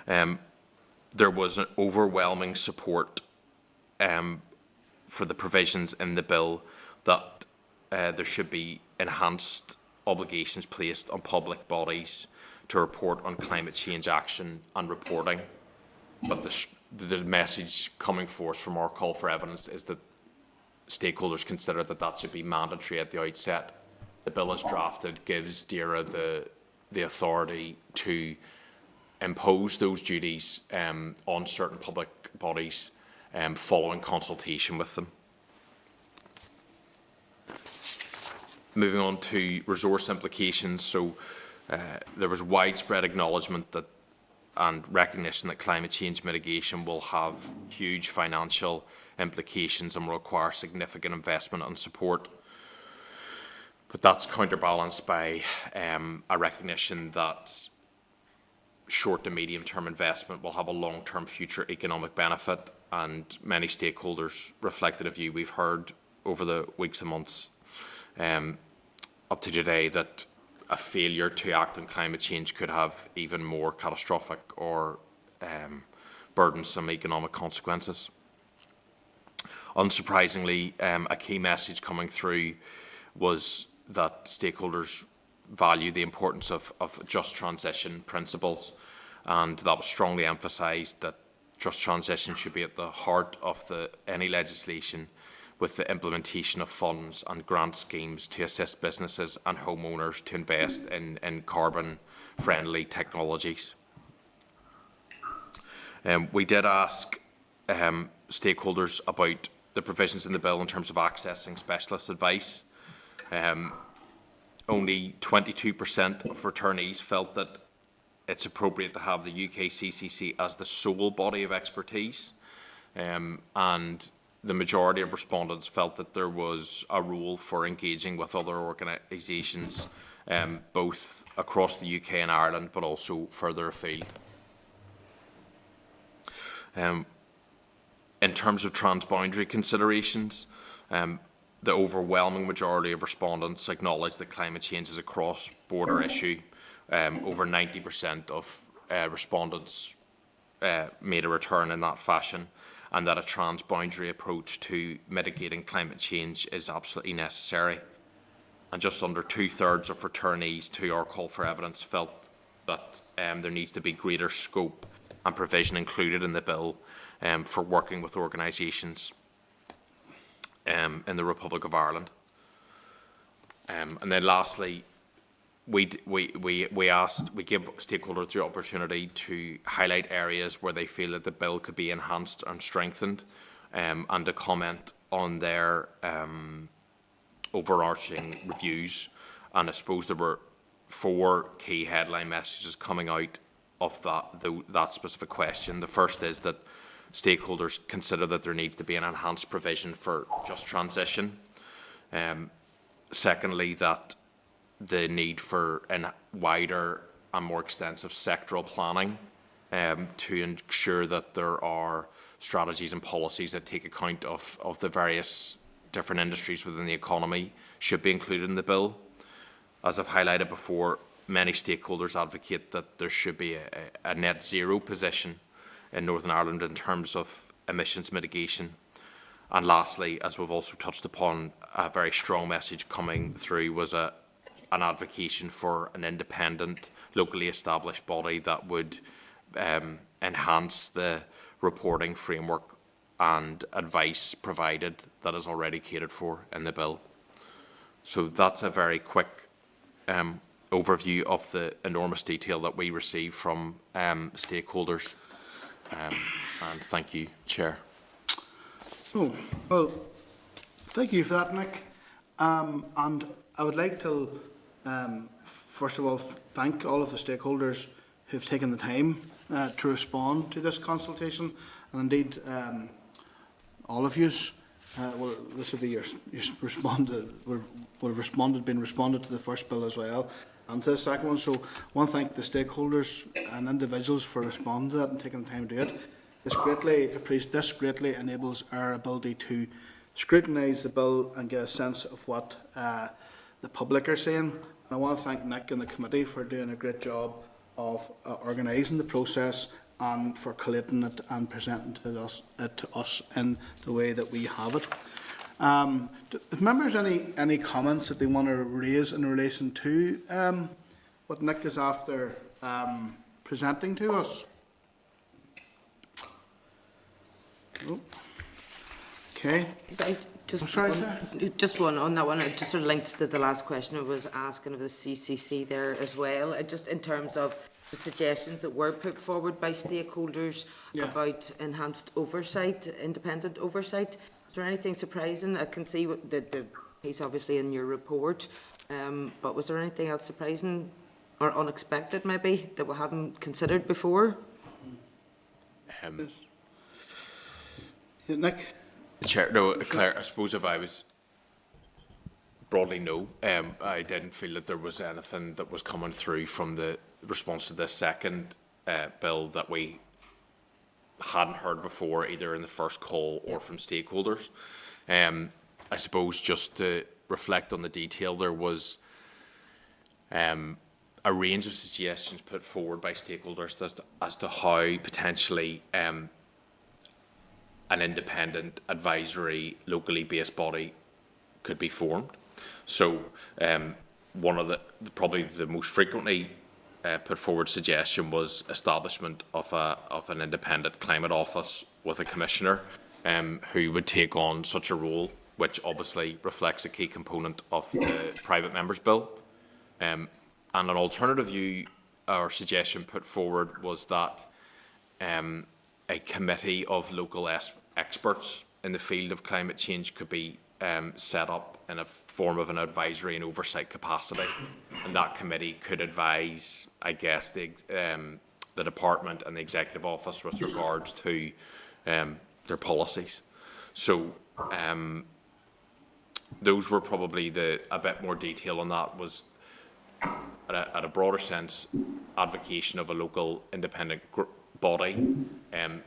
There was an overwhelming support for the provisions in the bill that there should be enhanced obligations placed on public bodies to report on climate change action and reporting. But the message coming forth from our call for evidence is that stakeholders consider that that should be mandatory at the outset. The bill as drafted gives DERA the authority to impose those duties on certain public bodies following consultation with them. Moving on to resource implications, so there was widespread acknowledgement that and recognition that climate change mitigation will have huge financial implications and will require significant investment and support. But that's counterbalanced by a recognition that short to medium term investment will have a long-term future economic benefit, and many stakeholders reflected a view we've heard over the weeks and months up to today that a failure to act on climate change could have even more catastrophic or burdensome economic consequences. Unsurprisingly, a key message coming through was that stakeholders value the importance of just transition principles, and that was strongly emphasised that just transition should be at the heart of any legislation, with the implementation of funds and grant schemes to assist businesses and homeowners to invest in carbon-friendly technologies. We did ask stakeholders about the provisions in the bill in terms of accessing specialist advice. Only 22% of returnees felt that it's appropriate to have the UK CCC as the sole body of expertise, and the majority of respondents felt that there was a role for engaging with other organisations, both across the UK and Ireland, but also further afield. In terms of transboundary considerations, the overwhelming majority of respondents acknowledged that climate change is a cross-border issue. Over 90% of respondents made a return in that fashion, and that a transboundary approach to mitigating climate change is absolutely necessary. And just under 2/3 of returnees to our call for evidence felt that there needs to be greater scope and provision included in the bill for working with organisations in the Republic of Ireland. And then lastly, we give stakeholders the opportunity to highlight areas where they feel that the bill could be enhanced and strengthened, and to comment on their overarching reviews. And I suppose there were 4 key headline messages coming out of that specific question. The first is that stakeholders consider that there needs to be an enhanced provision for just transition. Secondly, that the need for a wider and more extensive sectoral planning to ensure that there are strategies and policies that take account of the various different industries within the economy should be included in the bill. As I've highlighted before, many stakeholders advocate that there should be a net zero position in Northern Ireland in terms of emissions mitigation. And lastly, as we've also touched upon, a very strong message coming through was an advocation for an independent, locally established body that would enhance the reporting framework and advice provided that is already catered for in the bill. So that's a very quick overview of the enormous detail that we receive from stakeholders. And thank you, Chair. Oh, well, thank you for that, Nick. And I would like to, first of all, thank all of the stakeholders who've taken the time to respond to this consultation, and indeed all of you well, this would be your been responded to the first bill as well, and to the second one. So I want to thank the stakeholders and individuals for responding to that and taking the time to do it. This greatly enables our ability to scrutinise the bill and get a sense of what the public are saying. And I want to thank Nick and the committee for doing a great job of organising the process and for collating it and presenting it to us in the way that we have it. If members any comments that they want to raise in relation to what Nick is after presenting to us? Oh. Okay. Just one on that one. Just sort of linked to the last question I was asking of the CCC there as well. Just in terms of the suggestions that were put forward by stakeholders about enhanced oversight, independent oversight. Is there anything surprising? I can see the piece obviously in your report, but was there anything else surprising or unexpected maybe that we hadn't considered before? Nick? Chair, no, Claire, I suppose if I was broadly no, I didn't feel that there was anything that was coming through from the response to this second bill that we hadn't heard before, either in the first call or from stakeholders. I suppose just to reflect on the detail, there was a range of suggestions put forward by stakeholders as to how potentially an independent advisory locally based body could be formed. So one of probably the most frequently put forward suggestion was establishment of an independent climate office with a commissioner who would take on such a role, which obviously reflects a key component of the private members bill. And an alternative view or suggestion put forward was that a committee of local experts in the field of climate change could be set up in a form of an advisory and oversight capacity, and that committee could advise, I guess, the department and the executive office with regards to their policies. So those were probably a bit more detail on that was at a broader sense advocation of a local independent body and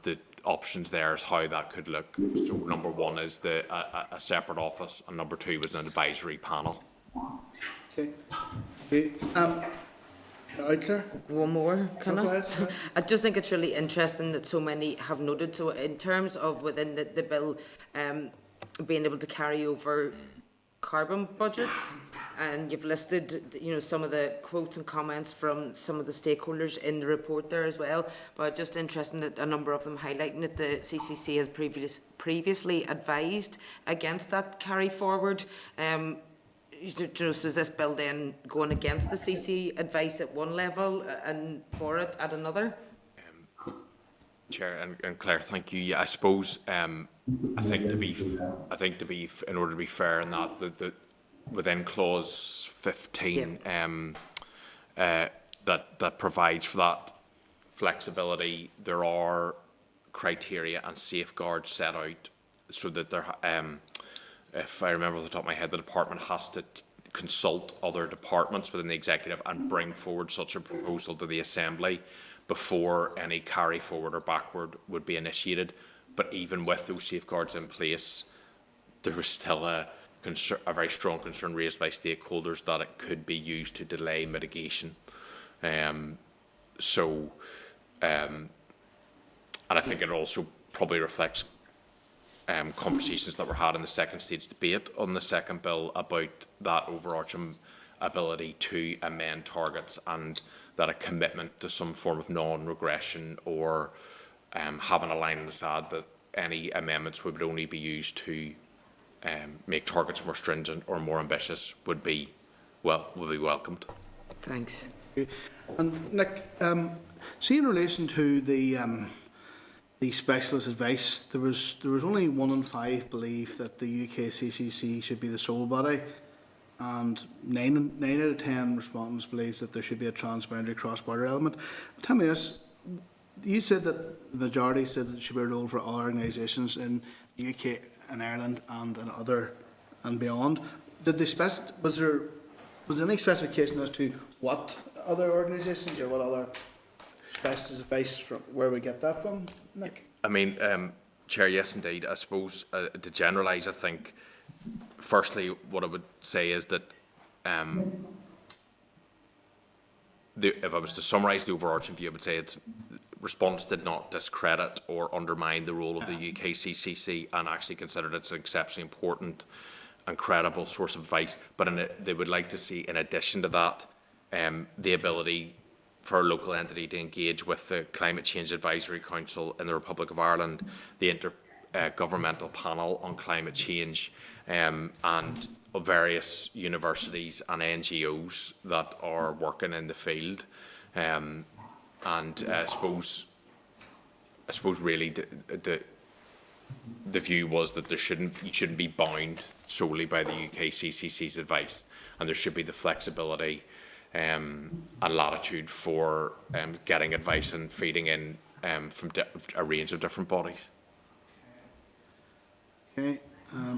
the options there is how that could look. So number one is a separate office, and number two was an advisory panel. Okay. Right, Claire? One more, can I? Ahead. I just think it's really interesting that so many have noted. So in terms of within the bill being able to carry over carbon budgets, and you've listed, some of the quotes and comments from some of the stakeholders in the report there as well. But just interesting that a number of them highlighting that the CCC has previously advised against that carry forward. So is this bill then going against the CC advice at one level and for it at another? Chair and Claire, thank you. Yeah, I suppose I think to be in order to be fair in that the within clause 15 that provides for that flexibility, there are criteria and safeguards set out so that there if I remember off the top of my head, the department has to consult other departments within the executive and bring forward such a proposal to the Assembly before any carry forward or backward would be initiated. But even with those safeguards in place, there was still a very strong concern raised by stakeholders that it could be used to delay mitigation. And I think it also probably reflects conversations that were had in the second stage debate on the second bill about that overarching ability to amend targets, and that a commitment to some form of non-regression or having a line in the sand that any amendments would only be used to make targets more stringent or more ambitious would be welcomed. Thanks. And Nick, see in relation to the specialist advice, there was only 1 in 5 believe that the UK CCC should be the sole body, and 9 out of 10 respondents believe that there should be a transboundary cross-border element. Tell me this, you said that the majority said that there should be a role for all organisations in the UK and Ireland and in other and beyond. Did they was there any specification as to what other organisations or what other specialist advice from where we get that from, Nick? I mean, Chair, yes, indeed. I suppose to generalise, I think, firstly, what I would say is that if I was to summarise the overarching view, I would say it's respondents did not discredit or undermine the role of the UKCCC and actually considered it's an exceptionally important and credible source of advice. But they would like to see, in addition to that, the ability for a local entity to engage with the Climate Change Advisory Council in the Republic of Ireland, the Intergovernmental Panel on Climate Change, and various universities and NGOs that are working in the field. And I suppose really the view was that you shouldn't be bound solely by the UKCCC's advice, and there should be the flexibility and latitude for getting advice and feeding in from a range of different bodies. Okay,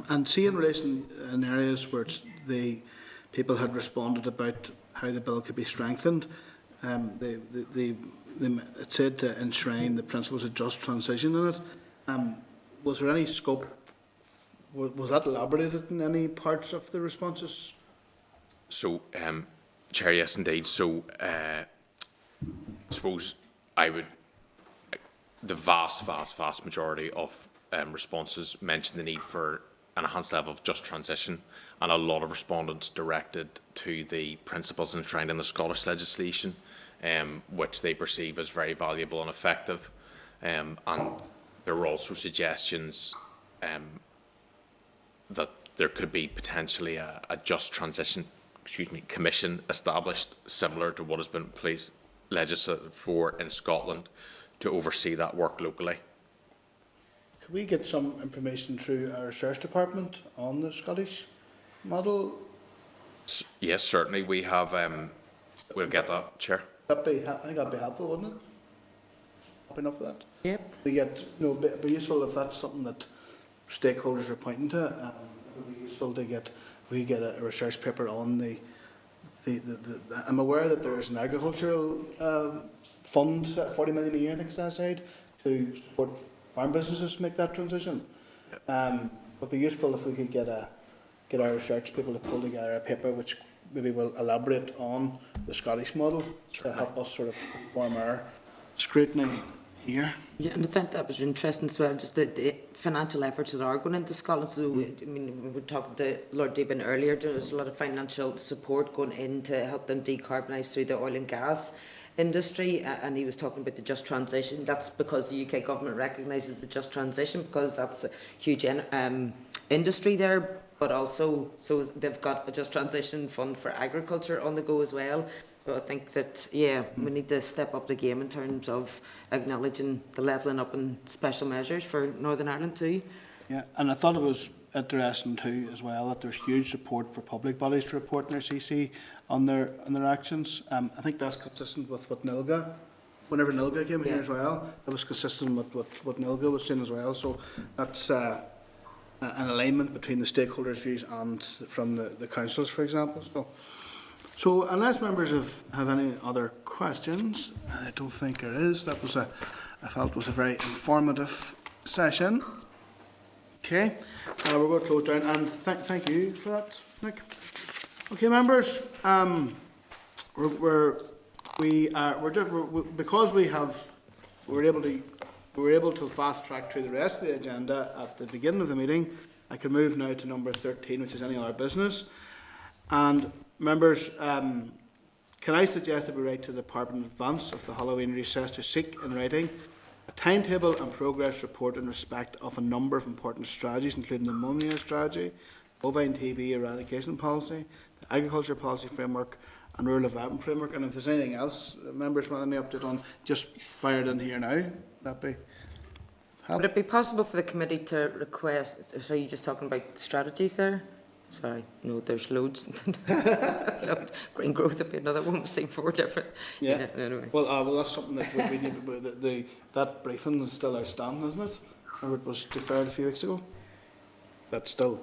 and see in relation in areas where the people had responded about how the bill could be strengthened, it said to enshrine the principles of just transition in it. Was there any scope? Was that elaborated in any parts of the responses? So, Chair, yes, indeed. So, I suppose the vast majority of responses mentioned the need for an enhanced level of just transition, and a lot of respondents directed to the principles enshrined in the Scottish legislation, which they perceive as very valuable and effective. And there were also suggestions that there could be potentially a just transition commission established, similar to what has been placed legislated for in Scotland, to oversee that work locally. Could we get some information through our research department on the Scottish model? Yes, certainly. We have. We'll get that, Chair. I think that'd be helpful, wouldn't it? Happy enough for that? Yep. We get, it'd be useful if that's something that stakeholders are pointing to. It would be useful to get, if we get a research paper on the I'm aware that there is an agricultural fund, 40 million a year, I think, set aside to support farm businesses to make that transition. It would be useful if we could get our research people to pull together a paper which maybe will elaborate on the Scottish model to help us sort of inform our scrutiny here. Yeah, and I think that was interesting as well, just the financial efforts that are going into Scotland. So, I mean, we were talking to Lord Deben earlier, there was a lot of financial support going in to help them decarbonise through the oil and gas industry, and he was talking about the just transition. That's because the UK government recognises the just transition, because that's a huge industry there, but also so they've got a just transition fund for agriculture on the go as well. So I think that, yeah, we need to step up the game in terms of acknowledging the levelling up and special measures for Northern Ireland too. Yeah, and I thought it was interesting too as well that there's huge support for public bodies to report in their CC on their actions. I think that's consistent with what NILGA, whenever NILGA came here as well, it was consistent with what NILGA was saying as well. So that's an alignment between the stakeholders' views and from the councils, for example. So unless members have any other questions, I don't think there is. That was I felt was a very informative session. Okay, we're going to close down, and thank you for that, Nick. Okay, members, because we were able to fast track through the rest of the agenda at the beginning of the meeting. I can move now to number 13, which is any other business. And members, can I suggest that we write to the Department in advance of the Halloween recess to seek in writing a timetable and progress report in respect of a number of important strategies, including the ammonia strategy, bovine TB eradication policy, the agriculture policy framework, and rural development framework. And if there's anything else members want any update on, just fire it in here now. That'd be help. Would it be possible for the committee to request, so you're just talking about strategies there? Sorry, no, there's loads. Green growth would be another one. We've seen 4 different. Yeah. Anyway. Well, that's something that we need. That briefing is still outstanding, isn't it? Remember, it was deferred a few weeks ago. That's still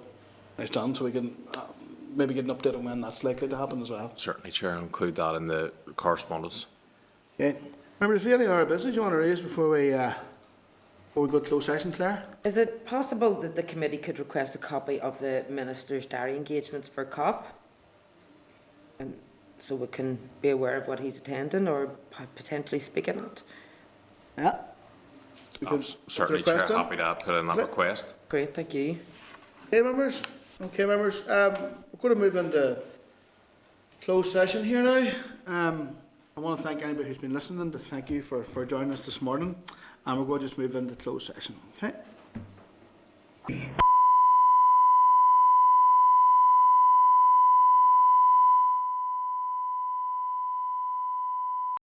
outstanding, so we can maybe get an update on when that's likely to happen as well. Certainly, Chair, I'll include that in the correspondence. Okay. Remember, is there any other business you want to raise before we go to closed session, Claire? Is it possible that the committee could request a copy of the Minister's diary engagements for COP? And so we can be aware of what he's attending or potentially speaking at? Yeah. Certainly, Chair, happy to put in that request. Great, thank you. Okay, members. We're going to move into closed session here now. I want to thank anybody who's been listening. To thank you for joining us this morning. And we're going to just move into closed session. Okay.